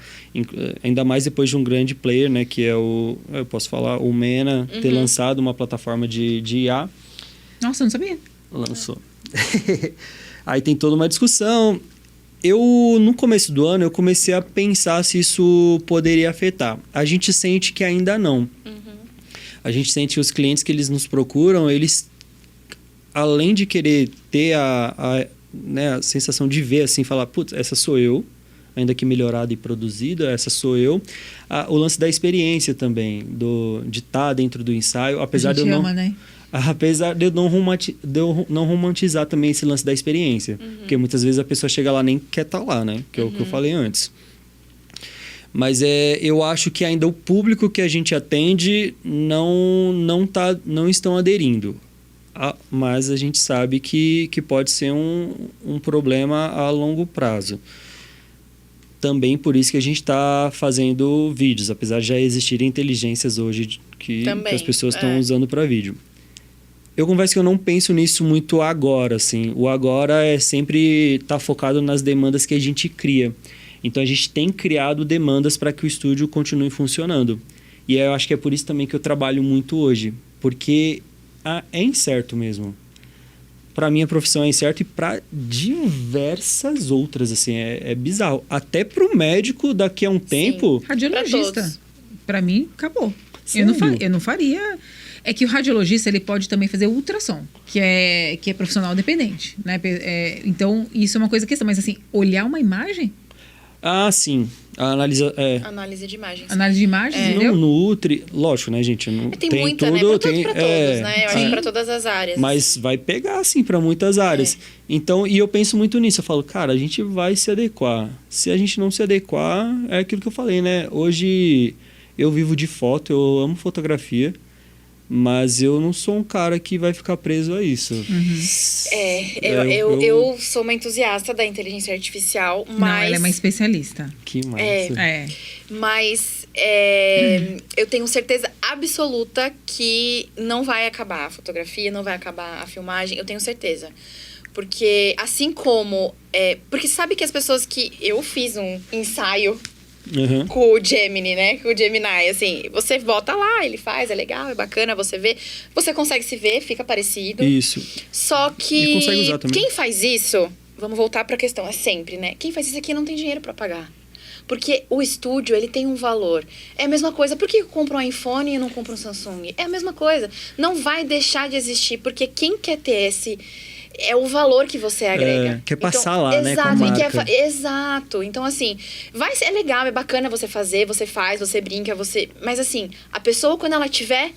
Ainda mais depois de um grande player, né? Que é o. Eu posso falar, o Mena, ter lançado uma plataforma de IA. Nossa, eu não sabia. Lançou. Aí tem toda uma discussão. No começo do ano, eu comecei a pensar se isso poderia afetar. A gente sente que ainda não. A gente sente que os clientes que eles nos procuram, eles, além de querer ter a sensação de ver, assim, falar, putz, essa sou eu, ainda que melhorada e produzida, essa sou eu. O lance da experiência também, de estar dentro do ensaio, apesar de eu não... né? Apesar de eu não romantizar também esse lance da experiência. Porque muitas vezes a pessoa chega lá e nem quer estar lá, né? Que é o que eu falei antes. Mas eu acho que ainda o público que a gente atende não estão aderindo. Mas a gente sabe que pode ser um problema a longo prazo. Também por isso que a gente está fazendo vídeos, apesar de já existirem inteligências hoje que as pessoas estão usando para vídeo. Eu confesso que eu não penso nisso muito agora, assim. O agora é sempre estar focado nas demandas que a gente cria. Então, a gente tem criado demandas para que o estúdio continue funcionando. E eu acho que é por isso também que eu trabalho muito hoje. Porque é incerto mesmo. Para minha profissão é incerto e para diversas outras, assim. É bizarro. Até para o médico, daqui a um tempo... Radiologista. Para mim, acabou. Sério? Eu não faria... É que o radiologista, ele pode também fazer ultrassom, que é profissional dependente, né? Então, isso é uma coisa que... Mas, assim, olhar uma imagem... sim. Análise de imagens. Análise de imagem, entendeu? Não nutre... Lógico, né, gente? Tem tem muita, tudo, né? Pra tem, todos, né? Eu acho que pra todas as áreas. Mas vai pegar, assim, para muitas áreas. Então, e eu penso muito nisso. Eu falo, cara, a gente vai se adequar. Se a gente não se adequar, é aquilo que eu falei, né? Hoje, eu vivo de foto, eu amo fotografia. Mas eu não sou um cara que vai ficar preso a isso. Eu sou uma entusiasta da inteligência artificial, mas... Não, ela é uma especialista. Que massa. Mas eu tenho certeza absoluta que não vai acabar a fotografia, não vai acabar a filmagem. Eu tenho certeza. Porque assim como... porque sabe que as pessoas que... Eu fiz um ensaio... com o Gemini, né? Com o Gemini, assim, você bota lá, ele faz, é legal, é bacana, você vê. Você consegue se ver, fica parecido. Isso. Só que E consegue usar também. Quem faz isso, vamos voltar pra questão, é sempre, né? Quem faz isso aqui não tem dinheiro pra pagar. Porque o estúdio, ele tem um valor. É a mesma coisa, por que eu compro um iPhone e não compro um Samsung? É a mesma coisa. Não vai deixar de existir, porque quem quer ter é o valor que você agrega. Quer passar lá, né, com a exato, marca. Exato. Então, assim, é legal, é bacana você fazer, você faz, você brinca, mas assim, a pessoa, quando ela tiver,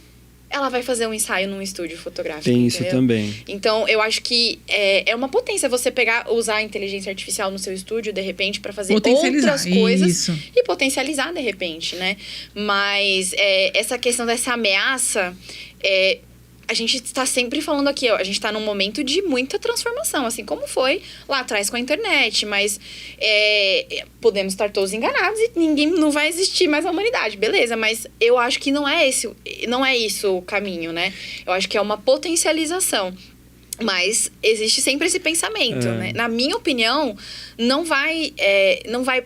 ela vai fazer um ensaio num estúdio fotográfico. Tem isso entendeu? também. Então, eu acho que é uma potência você usar a inteligência artificial no seu estúdio, de repente, para fazer outras coisas. Isso. E potencializar, de repente, né? Mas essa questão dessa ameaça... a gente está sempre falando aqui, ó, a gente está num momento de muita transformação, assim como foi lá atrás com a internet, mas podemos estar todos enganados e não vai existir mais a humanidade, beleza, mas eu acho que não é isso o caminho, né? Eu acho que é uma potencialização. Mas existe sempre esse pensamento, né? Na minha opinião, não vai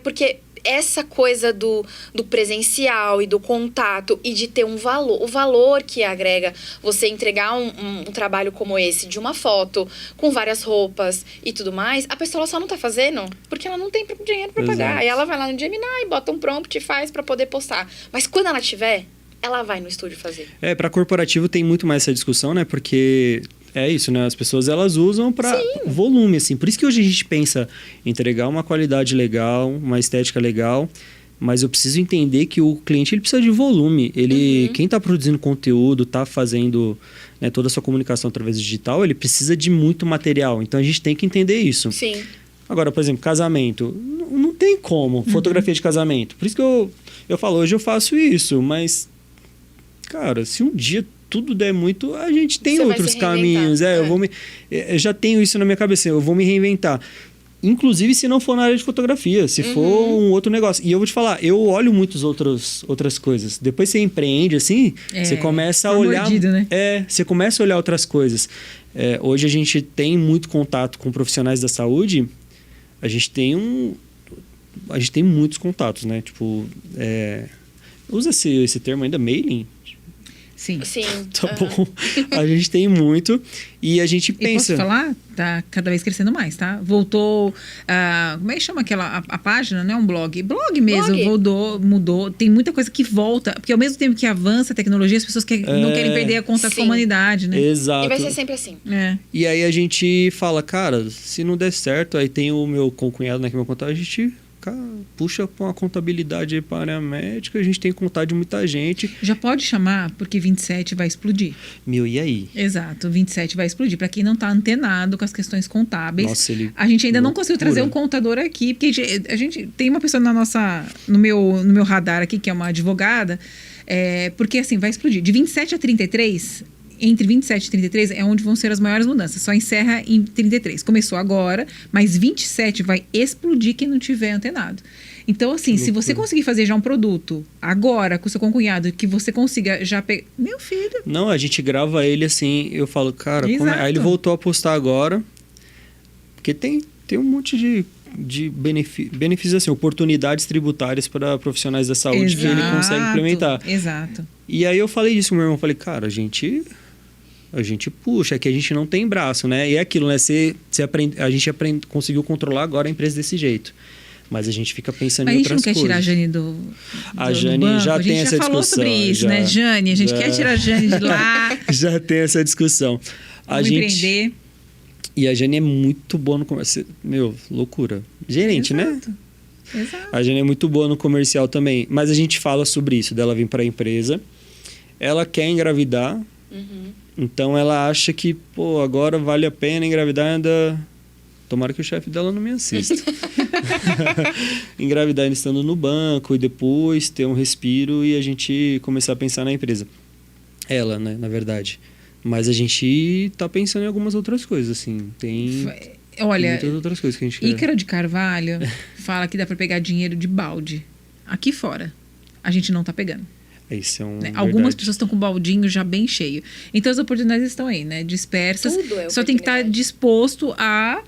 porque essa coisa do presencial e do contato e de ter um valor, o valor que agrega você entregar um trabalho como esse, de uma foto, com várias roupas e tudo mais, a pessoa só não tá fazendo porque ela não tem dinheiro pra pagar. Exato. Aí ela vai lá no Gemini, bota um prompt e faz pra poder postar. Mas quando ela tiver, ela vai no estúdio fazer. Para corporativo tem muito mais essa discussão, né? Porque é isso, né? As pessoas, elas usam para volume, assim. Por isso que hoje a gente pensa em entregar uma qualidade legal, uma estética legal, mas eu preciso entender que o cliente, ele precisa de volume. Quem está produzindo conteúdo, está fazendo, né, toda a sua comunicação através do digital, ele precisa de muito material. Então, a gente tem que entender isso. Sim. Agora, por exemplo, casamento. Não tem como. Fotografia de casamento. Por isso que eu falo, hoje eu faço isso, mas, cara, se um dia tudo der muito, a gente tem outros caminhos. Eu já tenho isso na minha cabeça, eu vou me reinventar. Inclusive, se não for na área de fotografia, se for um outro negócio. E eu vou te falar, eu olho muitas outras coisas. Depois você empreende, assim, você começa a olhar... mordido, né? Você começa a olhar outras coisas. Hoje a gente tem muito contato com profissionais da saúde. A gente tem muitos contatos, né? Tipo, usa esse termo ainda, mailing? Sim. Tá bom. A gente tem muito e a gente pensa... E posso falar? Tá cada vez crescendo mais, tá? Voltou... como é que chama aquela... A página, né? Um blog. Blog mesmo. Mudou. Tem muita coisa que volta. Porque ao mesmo tempo que avança a tecnologia, as pessoas não querem perder a contato com a humanidade, né? Exato. E vai ser sempre assim. E aí a gente fala, cara, se não der certo, aí tem o meu concunhado, né? Que é meu contato, a gente... puxa com a contabilidade aí para a área médica, a gente tem que contar de muita gente. Já pode chamar, porque 27 vai explodir. E aí? Exato, 27 vai explodir. Para quem não está antenado com as questões contábeis. Nossa, a gente ainda não conseguiu trazer um contador aqui, porque a gente tem uma pessoa no meu radar aqui, que é uma advogada, porque assim, vai explodir. De 27 a 33... Entre 27 e 33 é onde vão ser as maiores mudanças. Só encerra em 33. Começou agora, mas 27 vai explodir quem não tiver antenado. Então, assim, se você conseguir fazer já um produto agora com o seu concunhado, que você consiga já pegar... Meu filho... Não, a gente grava ele assim, eu falo, cara, aí ele voltou a postar agora, porque tem um monte de benefícios, assim, oportunidades tributárias para profissionais da saúde que ele consegue implementar. Exato. E aí eu falei isso com meu irmão, falei, cara, a gente puxa, é que a gente não tem braço, né? E é aquilo, né? A gente conseguiu controlar agora a empresa desse jeito. Mas a gente fica pensando em outras coisas. A gente não quer tirar a Jane do A Jane banco. já tem essa discussão. A gente já falou sobre isso, né, Jane? A gente quer tirar a Jane de lá. Já tem essa discussão. Vamos empreender. E a Jane é muito boa no comércio. Meu, loucura. Gerente, Exato. né? Exato. A Jane é muito boa no comercial também. Mas a gente fala sobre isso, dela vir para a empresa. Ela quer engravidar. Então ela acha que, pô, agora vale a pena engravidar ainda... Tomara que o chefe dela não me assista. Engravidar ainda estando no banco e depois ter um respiro e a gente começar a pensar na empresa. Ela, né, na verdade. Mas a gente tá pensando em algumas outras coisas, assim. Tem muitas outras coisas que a gente quer. Ícaro de Carvalho fala que dá para pegar dinheiro de balde. Aqui fora, a gente não tá pegando. Isso é né? Algumas pessoas estão com o baldinho já bem cheio. Então as oportunidades estão aí, né? Dispersas. Só tem que estar disposto a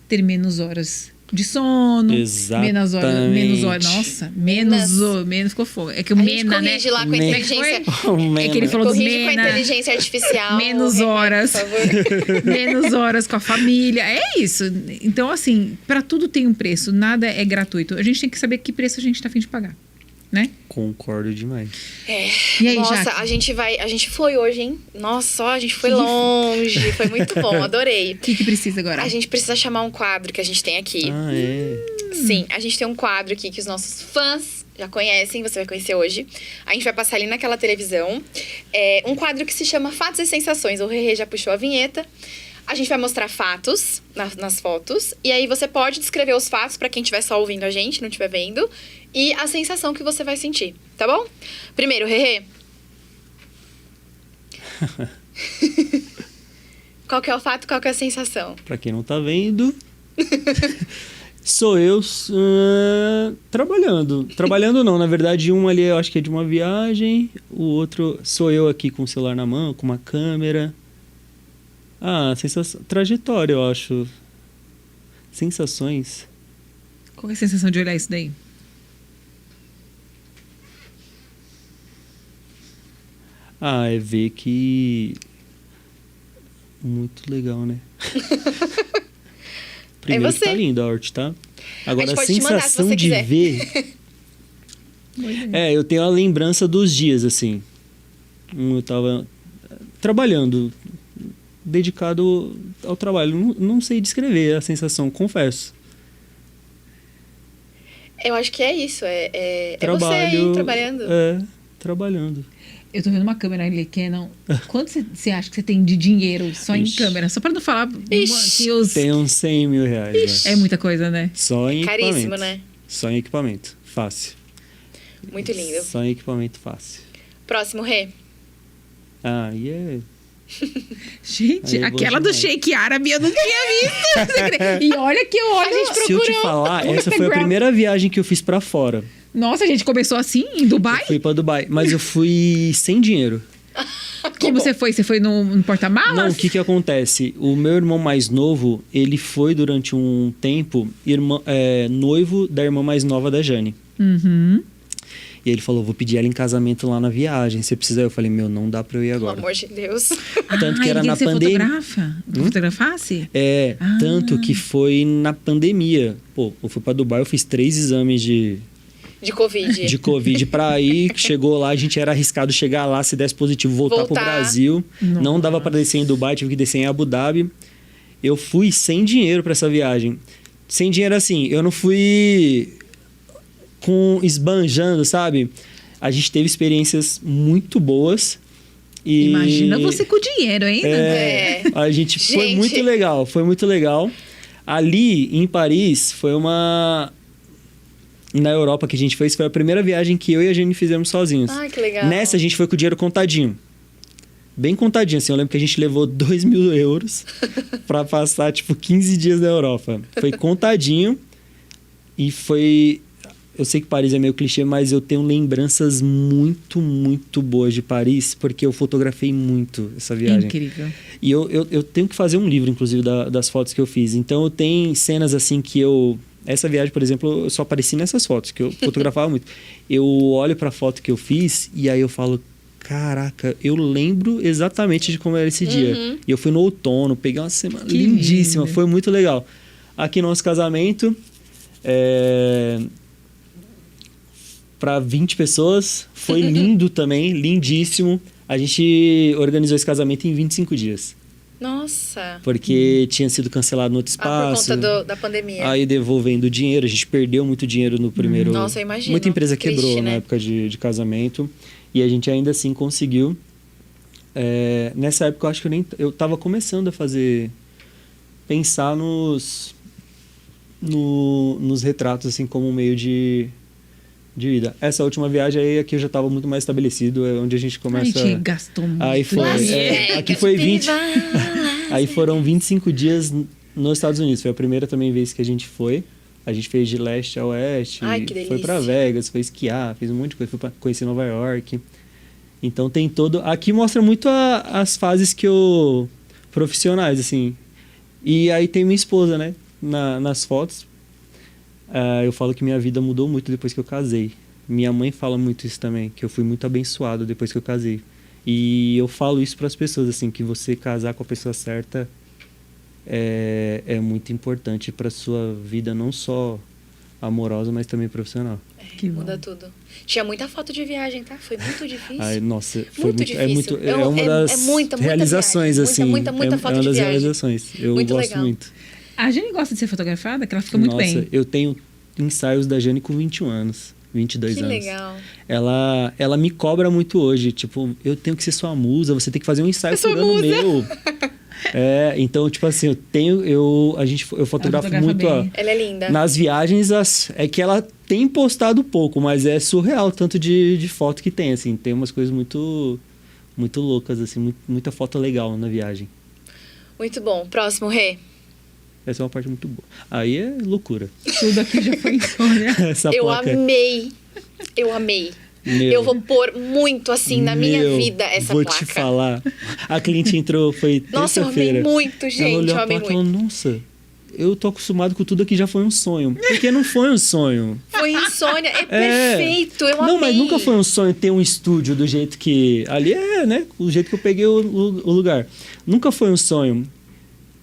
ter menos horas de sono. Exatamente. Menos horas. Nossa, menos ficou fogo. É que o Mena, né? Corrige lá com a inteligência. É que ele falou do Mena. Com a inteligência artificial. Menos horas. Por favor. Menos horas com a família. É isso. Então, assim, para tudo tem um preço. Nada é gratuito. A gente tem que saber que preço a gente tá a fim de pagar. né? Concordo demais. E aí, Nossa, Jaque? a gente foi hoje, hein? Nossa, ó, a gente foi longe. Foi muito bom, adorei. O que precisa agora? A gente precisa chamar um quadro que a gente tem aqui. Ah, é. Sim, a gente tem um quadro aqui que os nossos fãs já conhecem, você vai conhecer hoje. A gente vai passar ali naquela televisão. É um quadro que se chama Fatos e Sensações. O Rerê já puxou a vinheta. A gente vai mostrar fatos nas fotos. E aí você pode descrever os fatos pra quem estiver só ouvindo a gente, não estiver vendo. E a sensação que você vai sentir, tá bom? Primeiro, Rerê. Qual que é o fato, qual que é a sensação? Pra quem não tá vendo, sou eu trabalhando. Trabalhando não, na verdade um ali eu acho que é de uma viagem, o outro sou eu aqui com o celular na mão, com uma câmera. Ah, sensação, trajetória eu acho. Sensações. Qual é a sensação de olhar isso daí? Ah, é ver que... Muito legal, né? Primeiro você. que tá lindo a arte, tá? Agora a pode te mandar, se sensação você de quiser. ver... eu tenho a lembrança dos dias, assim. Eu tava trabalhando, dedicado ao trabalho. Não sei descrever a sensação, confesso. Eu acho que é isso, é você Trabalho, aí trabalhando. Trabalhando. Eu tô vendo uma câmera ali, Canon. Quanto você acha que você tem de dinheiro só em Ixi. câmera? Só pra não falar Ixi. que os... Tem uns 100 mil reais. É muita coisa, né? Só em Caríssimo, equipamento. né? Só em equipamento. Fácil. Muito lindo. Só em equipamento fácil. Próximo, Rê. Ah, e é... Gente, Aí é bom aquela do demais. shake árabe eu não tinha visto. E olha que eu olho... A gente Se eu te falar, no essa foi a Instagram. primeira viagem que eu fiz pra fora. Nossa, a gente começou assim, em Dubai? Eu fui pra Dubai, mas eu fui sem dinheiro. Como você foi? Você foi no porta-malas? Não, o que acontece? O meu irmão mais novo, ele foi durante um tempo noivo da irmã mais nova da Jane. Uhum. E ele falou, vou pedir ela em casamento lá na viagem, você precisa? Eu falei, não dá pra eu ir Pelo agora. amor de Deus. Tanto que era e na você pandemia. fotografa? Fotografasse? Tanto que foi na pandemia. Pô, eu fui pra Dubai, eu fiz 3 exames de De Covid. pra ir. Chegou lá, a gente era arriscado chegar lá, se desse positivo, voltar pro Brasil. Não dava pra descer em Dubai, tive que descer em Abu Dhabi. Eu fui sem dinheiro pra essa viagem. Sem dinheiro assim, eu não fui esbanjando, sabe? A gente teve experiências muito boas. E Imagina você com dinheiro ainda. a gente foi Gente. muito legal, foi muito legal. Ali em Paris foi na Europa que a gente fez, foi a primeira viagem que eu e a Jenny fizemos sozinhos. Ai, que legal. Nessa a gente foi com o dinheiro contadinho. Bem contadinho, assim. Eu lembro que a gente levou 2.000 euros pra passar, 15 dias na Europa. Foi contadinho e foi... Eu sei que Paris é meio clichê, mas eu tenho lembranças muito, muito boas de Paris, porque eu fotografei muito essa viagem. Incrível. E eu tenho que fazer um livro, inclusive, das fotos que eu fiz. Então, eu tenho cenas assim que eu... Essa viagem, por exemplo, eu só apareci nessas fotos, que eu fotografava muito. Eu olho pra foto que eu fiz e aí eu falo... Caraca, eu lembro exatamente de como era esse dia. E eu fui no outono, peguei uma semana Que lindíssima, lindo. foi muito legal. Aqui nosso casamento... Para 20 pessoas. Foi lindo também, lindíssimo. A gente organizou esse casamento em 25 dias. Nossa. Porque tinha sido cancelado no outro Por espaço. conta da pandemia. Aí devolvendo dinheiro. A gente perdeu muito dinheiro no primeiro... Nossa, eu imagino. Muita empresa Triste, quebrou na né? época de casamento. E a gente ainda assim conseguiu. Nessa época eu acho que eu tava começando a fazer... Pensar nos retratos assim como um meio de vida. Essa última viagem aí aqui eu já estava muito mais estabelecido, é onde a gente começa... A gente gastou muito. Aí foi, aqui foi 20... Aí foram 25 dias nos Estados Unidos. Foi a primeira também vez que a gente foi. A gente fez de leste a oeste. Ai, que delícia. Foi pra Vegas, foi esquiar, fez um monte de coisa. Foi pra conhecer Nova York. Então tem todo... Aqui mostra muito as fases que eu... Profissionais, assim. E aí tem minha esposa, né? Nas fotos. Eu falo que minha vida mudou muito depois que eu casei. Minha mãe fala muito isso também, que eu fui muito abençoado depois que eu casei. E eu falo isso para as pessoas, assim, que você casar com a pessoa certa é muito importante para sua vida, não só amorosa, mas também profissional. Que bom. Muda tudo. Tinha muita foto de viagem, tá? Foi muito difícil. Ai, nossa, foi Muito muito, é difícil. muito, é uma das muita realizações, viagem. assim. Muita é foto uma de das viagem. realizações. Eu Muito gosto legal. muito. A Jane gosta de ser fotografada, que ela fica muito Nossa, bem. eu tenho ensaios da Jane com 21 anos. 22 Que anos. legal. Ela me cobra muito hoje. Tipo, eu tenho que ser sua musa, você tem que fazer um ensaio Eu sou por ano musa. meu. Então, tipo assim, eu fotografo fotografa muito bem. Ela é linda. nas viagens. É que ela tem postado pouco, mas é surreal o tanto de foto que tem, assim. Tem umas coisas muito, muito loucas, assim, muita foto legal na viagem. Muito bom. Próximo, Rê. Essa é uma parte muito boa. Aí é loucura. Tudo aqui já foi insônia. Essa Eu placa. amei. Eu amei. Meu. Eu vou pôr muito assim na minha Meu, vida essa vou placa. te falar. A cliente entrou, foi Nossa, eu amei terça-feira. muito, Ela gente. olhou Eu a amei placa e muito. falou, nossa, eu tô acostumado com tudo aqui, já foi um sonho. Porque não foi um sonho. Foi insônia. É perfeito. Eu amei. Não, mas nunca foi um sonho ter um estúdio do jeito que... Ali é, né? O jeito que eu peguei o lugar. Nunca foi um sonho.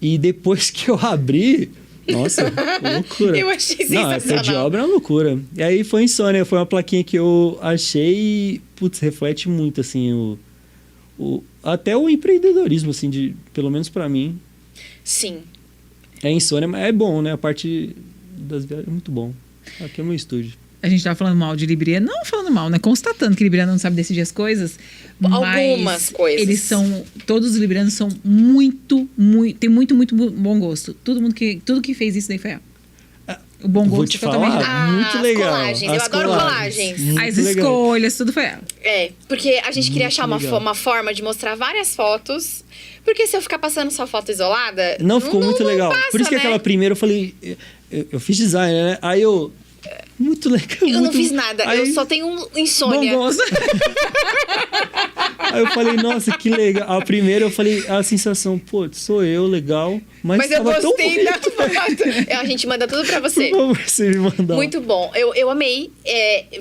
E depois que eu abri... Nossa, loucura. Eu achei Não, essa de sensacional. obra é uma loucura. E aí foi insônia. Foi uma plaquinha que eu achei e... Putz, reflete muito, assim, até o empreendedorismo, assim, pelo menos pra mim. Sim. É insônia, mas é bom, né? A parte das viagens é muito bom. Aqui é meu estúdio. A gente tava falando mal de Libriano, não falando mal, né? Constatando que Libriano não sabe decidir as coisas. Algumas mas coisas. Eles são. Todos os librianos são tem muito bom gosto. Tudo que fez isso daí foi ela. O bom Vou gosto te totalmente falar, dela. muito As legal. colagens, eu As adoro colagens. Muito As legal. escolhas, tudo foi ela. É, porque a gente queria Muito achar legal. uma forma de mostrar várias fotos. Porque se eu ficar passando só foto isolada. Não, ficou muito legal. passa, Por isso que né? aquela primeira eu falei... Eu fiz design, né? Aí eu... Muito legal. Eu não muito- fiz nada, Aí, eu só tenho Bom insônia. gosto. Aí eu falei, nossa, que legal. A primeira eu falei, a sensação, pô, sou eu, legal. Mas eu tava tão gostei da bonito. foto. A gente manda tudo pra você. Por favor, você me mandar. Muito bom. Eu amei.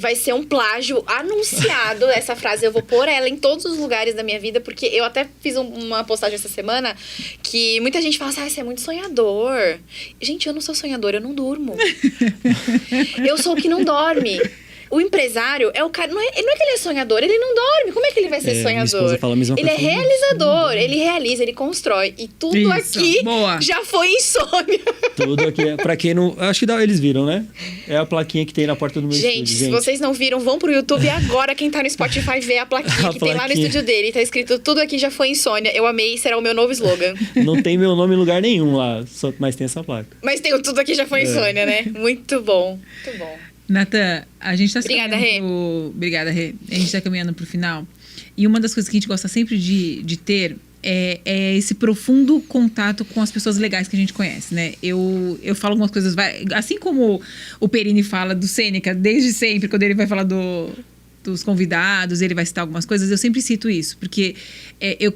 Vai ser um plágio anunciado. Essa frase eu vou pôr ela em todos os lugares da minha vida, porque eu até fiz uma postagem essa semana que muita gente fala assim: você é muito sonhador. Gente, eu não sou sonhador, eu não durmo. Eu sou o que não dorme. O empresário é o cara. Não é que ele é sonhador, ele não dorme. Como é que ele vai ser Minha sonhador? esposa fala a mesma Ele é coisa. realizador, ele realiza, ele constrói. E tudo Isso, aqui boa. já foi insônia. Tudo aqui. Pra quem não... Acho que eles viram, né? É a plaquinha que tem na porta do meu Gente, estúdio, se vocês não viram, vão pro YouTube agora. Quem tá no Spotify vê a plaquinha A que tem lá no plaquinha. estúdio dele. Tá escrito tudo aqui já foi insônia. Eu amei, será o meu novo slogan. Não tem meu nome em lugar nenhum lá, mas tem essa placa. Mas tem o tudo aqui já foi insônia, né? Muito bom. Muito bom. Natan, a gente tá Obrigada, Obrigada, Rê. A gente tá caminhando pro final. E uma das coisas que a gente gosta sempre de ter é esse profundo contato com as pessoas legais que a gente conhece, né? Eu falo algumas coisas, assim como o Perini fala do Sêneca, desde sempre, quando ele vai falar dos convidados, ele vai citar algumas coisas, eu sempre cito isso, porque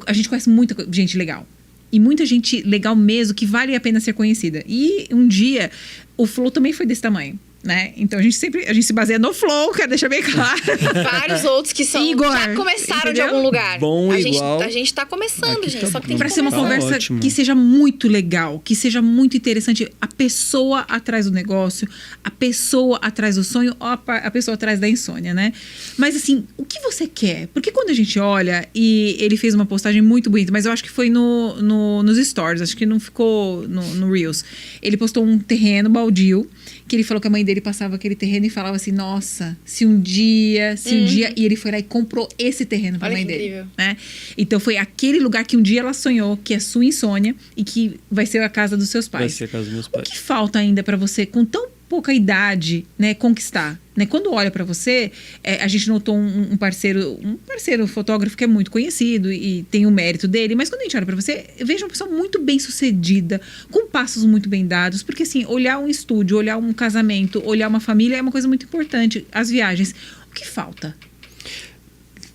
a gente conhece muita gente legal. E muita gente legal mesmo, que vale a pena ser conhecida. E um dia, o Flow também foi desse tamanho, né? Então a gente se baseia no Flow, quero deixar bem claro. Vários outros que são, Igor, já começaram de entendeu? algum lugar. Bom, igual. A gente tá começando, Aqui gente. tá Só que tem bom. que Pra ser uma Tá conversa ótimo. que seja muito legal, que seja muito interessante. A pessoa atrás do negócio, a pessoa atrás do sonho, ou a pessoa atrás da insônia, né? Mas assim, o que você quer? Porque quando a gente olha, e ele fez uma postagem muito bonita, mas eu acho que foi nos stories, acho que não ficou no Reels. Ele postou um terreno baldio, que ele falou que a mãe dele passava aquele terreno e falava assim, nossa, se um dia, e ele foi lá e comprou esse terreno pra Olha mãe que dele. incrível. Né? Então foi aquele lugar que um dia ela sonhou, que é sua insônia e que vai ser a casa dos seus Vai pais. ser a casa dos meus O pais. que falta ainda pra você, com tão pouca idade, né, conquistar? Né? Quando olha pra você, a gente notou um parceiro fotógrafo que é muito conhecido e tem o mérito dele, mas quando a gente olha pra você, veja uma pessoa muito bem sucedida, com passos muito bem dados, porque assim, olhar um estúdio, olhar um casamento, olhar uma família é uma coisa muito importante. As viagens, o que falta?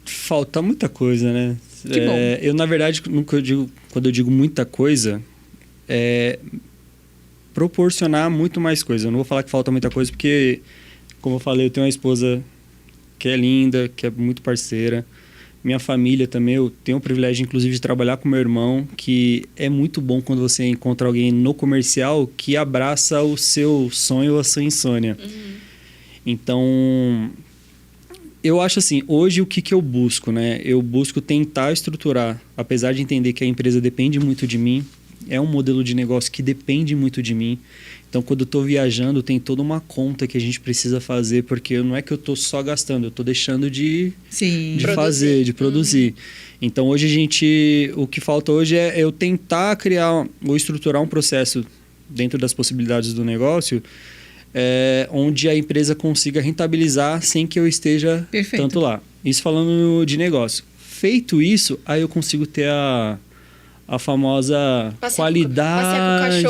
Falta muita coisa, né? Que bom. Eu, na verdade, quando eu digo muita coisa, proporcionar muito mais coisa. Eu não vou falar que falta muita coisa, porque, como eu falei, eu tenho uma esposa que é linda, que é muito parceira. minha família também. Eu tenho o privilégio, inclusive, de trabalhar com meu irmão, que é muito bom quando você encontra alguém no comercial que abraça o seu sonho ou a sua insônia. Então, eu acho assim, hoje o que eu busco, né? Eu busco tentar estruturar, apesar de entender que a empresa depende muito de mim, é um modelo de negócio que depende muito de mim. Então, quando eu estou viajando, tem toda uma conta que a gente precisa fazer, porque não é que eu estou só gastando, eu estou deixando de fazer, de produzir. Então, hoje o que falta hoje é eu tentar criar ou estruturar um processo dentro das possibilidades do negócio, onde a empresa consiga rentabilizar sem que eu esteja tanto lá. Isso falando de negócio. Feito isso, aí eu consigo ter a famosa qualidade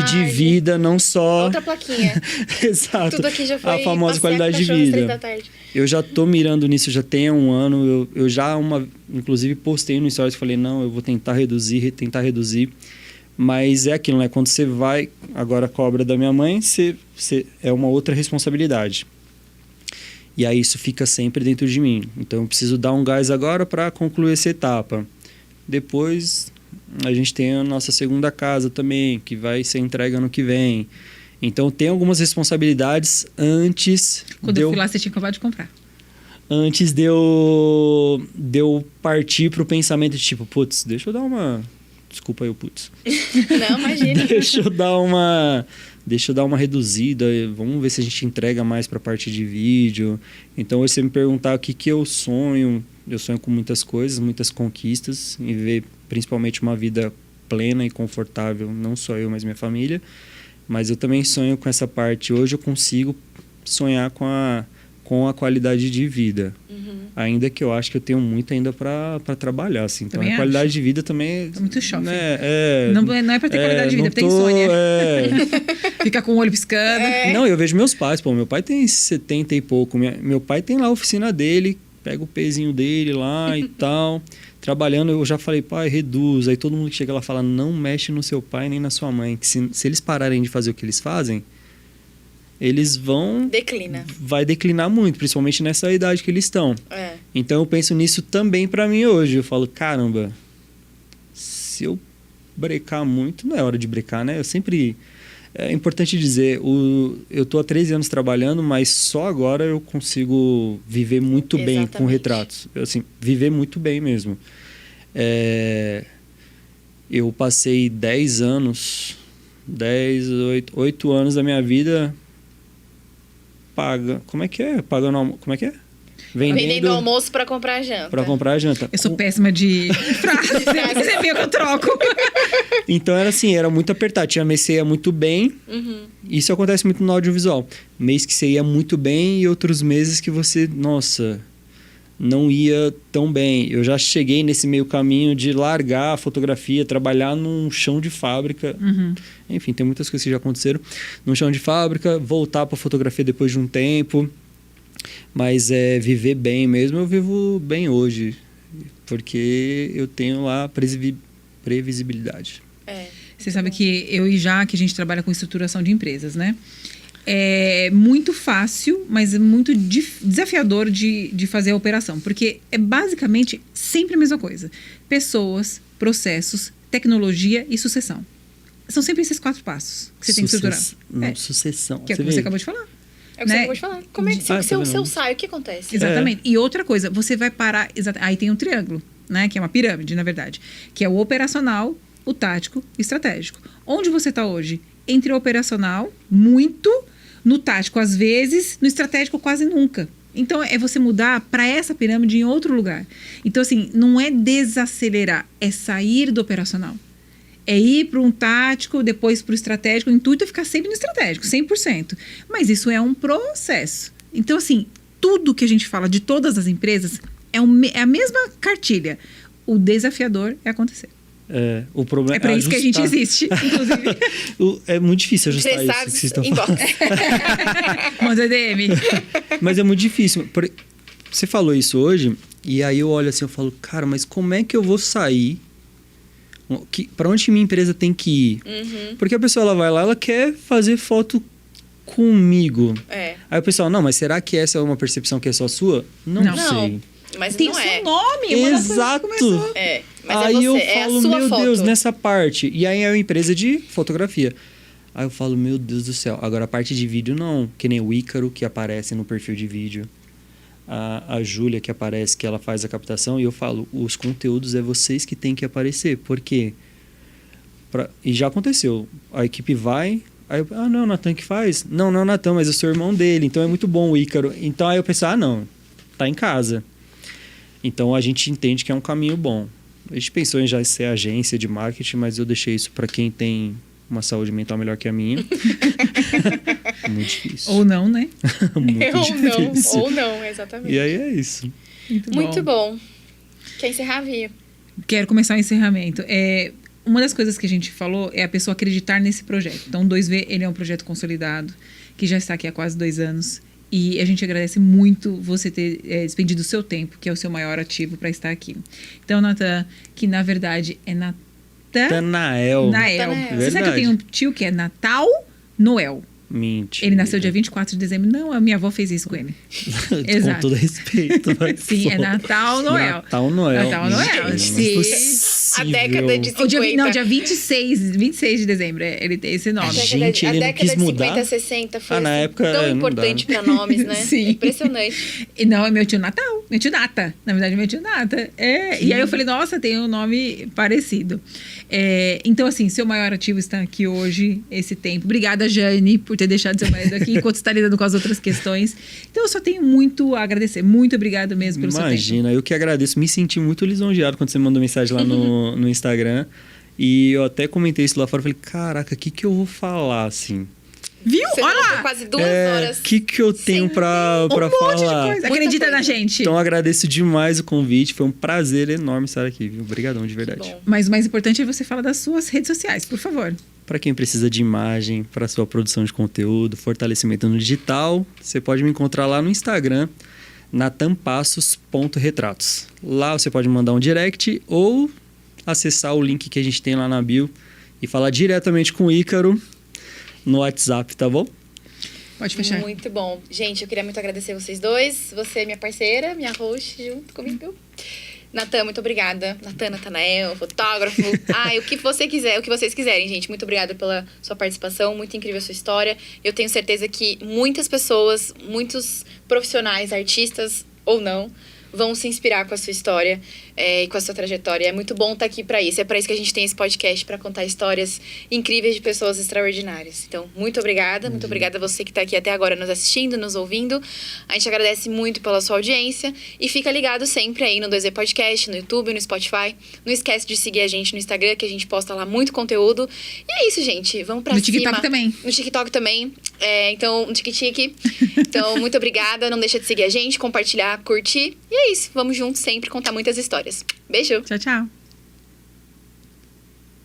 de vida, não só... Outra plaquinha. Exato. Tudo aqui já foi a famosa qualidade de às 3 vida. da tarde. Eu já tô mirando nisso já tem um ano. Eu já inclusive postei no Stories e falei, não, eu vou tentar reduzir. Mas é aquilo, né? Quando você vai, agora cobra da minha mãe, é uma outra responsabilidade. E aí isso fica sempre dentro de mim. Então eu preciso dar um gás agora para concluir essa etapa. Depois a gente tem a nossa segunda casa também, que vai ser entregue ano que vem. Então tem algumas responsabilidades antes... Quando eu fui lá, você tinha acabado de comprar. Antes de eu partir pro pensamento de tipo, putz, deixa eu dar uma... Desculpa aí o putz. Não, imagina. Deixa eu dar uma reduzida, vamos ver se a gente entrega mais para a parte de vídeo. Então, hoje você me perguntar o que eu sonho com muitas coisas, muitas conquistas, e ver principalmente uma vida plena e confortável, não só eu, mas minha família. Mas eu também sonho com essa parte. Hoje eu consigo sonhar com a qualidade de vida. Ainda que eu acho que eu tenho muito ainda para trabalhar, assim. Então, também a qualidade acho. de vida também... Tá muito shopping. Né, não é para ter qualidade de vida, tem insônia. Fica com o olho piscando. Não, eu vejo meus pais. Pô, meu pai tem 70 e pouco. Meu pai tem lá a oficina dele, pega o pezinho dele lá e tal. Trabalhando, eu já falei, pai, reduz. Aí todo mundo que chega lá fala, não mexe no seu pai nem na sua mãe. Que se eles pararem de fazer o que eles fazem, eles vão... Vai declinar muito, principalmente nessa idade que eles estão. Então eu penso nisso também pra mim hoje. Eu falo, caramba, se eu brecar muito, não é hora de brecar, né? Eu sempre... É importante dizer, eu tô há 13 anos trabalhando, mas só agora eu consigo viver muito bem com retratos. Assim, viver muito bem mesmo. Eu passei 8 anos da minha vida... Como é que é? Vendendo almoço pra comprar janta. Pra comprar janta. Eu sou péssima de frase. Você viu que eu troco. Então era assim, era muito apertado. Tinha mês que você ia muito bem. Isso acontece muito no audiovisual. Mês que você ia muito bem e outros meses que você, nossa, não ia tão bem. Eu já cheguei nesse meio caminho de largar a fotografia, trabalhar num chão de fábrica. Enfim, tem muitas coisas que já aconteceram. Num chão de fábrica, voltar para fotografia depois de um tempo. Mas viver bem mesmo, eu vivo bem hoje. Porque eu tenho lá previsibilidade. Você sabe que eu e Jaque, a gente trabalha com estruturação de empresas, né? É muito fácil, mas é muito desafiador de fazer a operação. Porque é basicamente sempre a mesma coisa. Pessoas, processos, tecnologia e sucessão. São sempre esses 4 passos que você tem que estruturar. Sucessão. Que é o que você acabou de falar. É o que você acabou de falar. Como é que se o seu sai, o que acontece? Exatamente. E outra coisa, você vai parar... Aí tem um triângulo, né? Que é uma pirâmide, na verdade. Que é o operacional, o tático e o estratégico. Onde você está hoje? Entre o operacional, muito... No tático, às vezes. No estratégico, quase nunca. Então, é você mudar para essa pirâmide em outro lugar. Então, assim, não é desacelerar, é sair do operacional. É ir para um tático, depois para o estratégico. O intuito é ficar sempre no estratégico, 100%. Mas isso é um processo. Então, assim, tudo que a gente fala de todas as empresas é a mesma cartilha. O desafiador é acontecer. O problema é para isso que a gente existe, inclusive. É muito difícil ajustar isso que vocês estão falando. Manda DM. Mas é muito difícil. Você falou isso hoje, e aí eu olho assim, eu falo, cara, mas como é que eu vou sair? Para onde minha empresa tem que ir? Porque a pessoa ela vai lá, ela quer fazer foto comigo. Aí o pessoal, não, mas será que essa é uma percepção que é só sua? Não sei. Mas Tem não o seu é. nome. Uma das coisas que Exato. começou. É, mas Aí é você, eu é a falo, sua meu foto. Deus, nessa parte. E aí é uma empresa de fotografia. Aí eu falo, meu Deus do céu. Agora a parte de vídeo não. Que nem o Ícaro, que aparece no perfil de vídeo. A Júlia, que aparece, que ela faz a captação. E eu falo, os conteúdos é vocês que tem que aparecer. Por quê? E já aconteceu. A equipe vai... Aí eu, não, o Natan que faz? Não é o Natan, mas eu sou irmão dele. Então é muito bom o Ícaro. Então aí eu pensei, não, tá em casa. Então a gente entende que é um caminho bom. A gente pensou em já ser agência de marketing, mas eu deixei isso para quem tem uma saúde mental melhor que a minha. Muito difícil. Ou não, né? Muito difícil. Ou não, exatamente. E aí é isso. Muito bom. Quer encerrar, Via? Quero começar o encerramento. Uma das coisas que a gente falou é a pessoa acreditar nesse projeto. Então, o 2V, ele é um projeto consolidado, que já está aqui há quase 2 anos. E a gente agradece muito você ter despendido o seu tempo, que é o seu maior ativo, para estar aqui. Então, Natan, que na verdade é Natanael. Nael. Você sabe que eu tenho um tio que é Natal Noel. Mentira. Ele nasceu dia 24 de dezembro. Não, a minha avó fez isso com ele. Com Exato. todo respeito. Mas Sim, é Natal Noel. Natal Noel. Natal Noel. Gente, Sim. não é possível. A década de 50. Dia 26 de dezembro. Ele tem esse nome. Gente, ele não década quis de mudar? 50, 60 foi Na assim, época, tão não importante dá, né? pra nomes, né? Sim. É impressionante. E não, é meu tio Natal. Meu tio Nata. Na verdade, meu tio Nata. E aí eu falei, nossa, tem um nome parecido. Então, assim, seu maior ativo está aqui hoje, esse tempo. Obrigada, Jane, por ter deixado seu marido aqui, enquanto está lidando com as outras questões. Então, eu só tenho muito a agradecer. Muito obrigada mesmo pelo seu tempo. Imagina, eu que agradeço. Me senti muito lisonjeado quando você me mandou mensagem lá no Instagram. E eu até comentei isso lá fora. Falei, caraca, o que eu vou falar, assim? Viu? Você Olha falou lá. quase 2 horas. O que eu tenho pra Um monte de falar? coisa. Acredita na gente. Então, agradeço demais o convite. Foi um prazer enorme estar aqui, viu? Obrigadão, de verdade. Bom. Mas o mais importante é você falar das suas redes sociais, por favor. Para quem precisa de imagem, para sua produção de conteúdo, fortalecimento no digital, você pode me encontrar lá no Instagram, natampassos.retratos. Lá você pode mandar um direct ou acessar o link que a gente tem lá na bio e falar diretamente com o Ícaro no WhatsApp, tá bom? Pode fechar. Muito bom. Gente, eu queria muito agradecer vocês dois. Você é minha parceira, minha host, junto comigo. Natan, muito obrigada. Natan, Natanael, fotógrafo. O que você quiser, o que vocês quiserem, gente. Muito obrigada pela sua participação. Muito incrível a sua história. Eu tenho certeza que muitas pessoas, muitos profissionais, artistas ou não, vão se inspirar com a sua história e com a sua trajetória. É muito bom estar aqui para isso. É para isso que a gente tem esse podcast, para contar histórias incríveis de pessoas extraordinárias. Então, muito obrigada. Muito obrigada a você que está aqui até agora nos assistindo, nos ouvindo. A gente agradece muito pela sua audiência. E fica ligado sempre aí no 2Z Podcast, no YouTube, no Spotify. Não esquece de seguir a gente no Instagram, que a gente posta lá muito conteúdo. E é isso, gente. Vamos pra cima. No TikTok também. No TikTok também. Então, no TikTok. Então, muito obrigada. Não deixa de seguir a gente, compartilhar, curtir. E é isso. Vamos juntos sempre contar muitas histórias. Beijo! Tchau, tchau.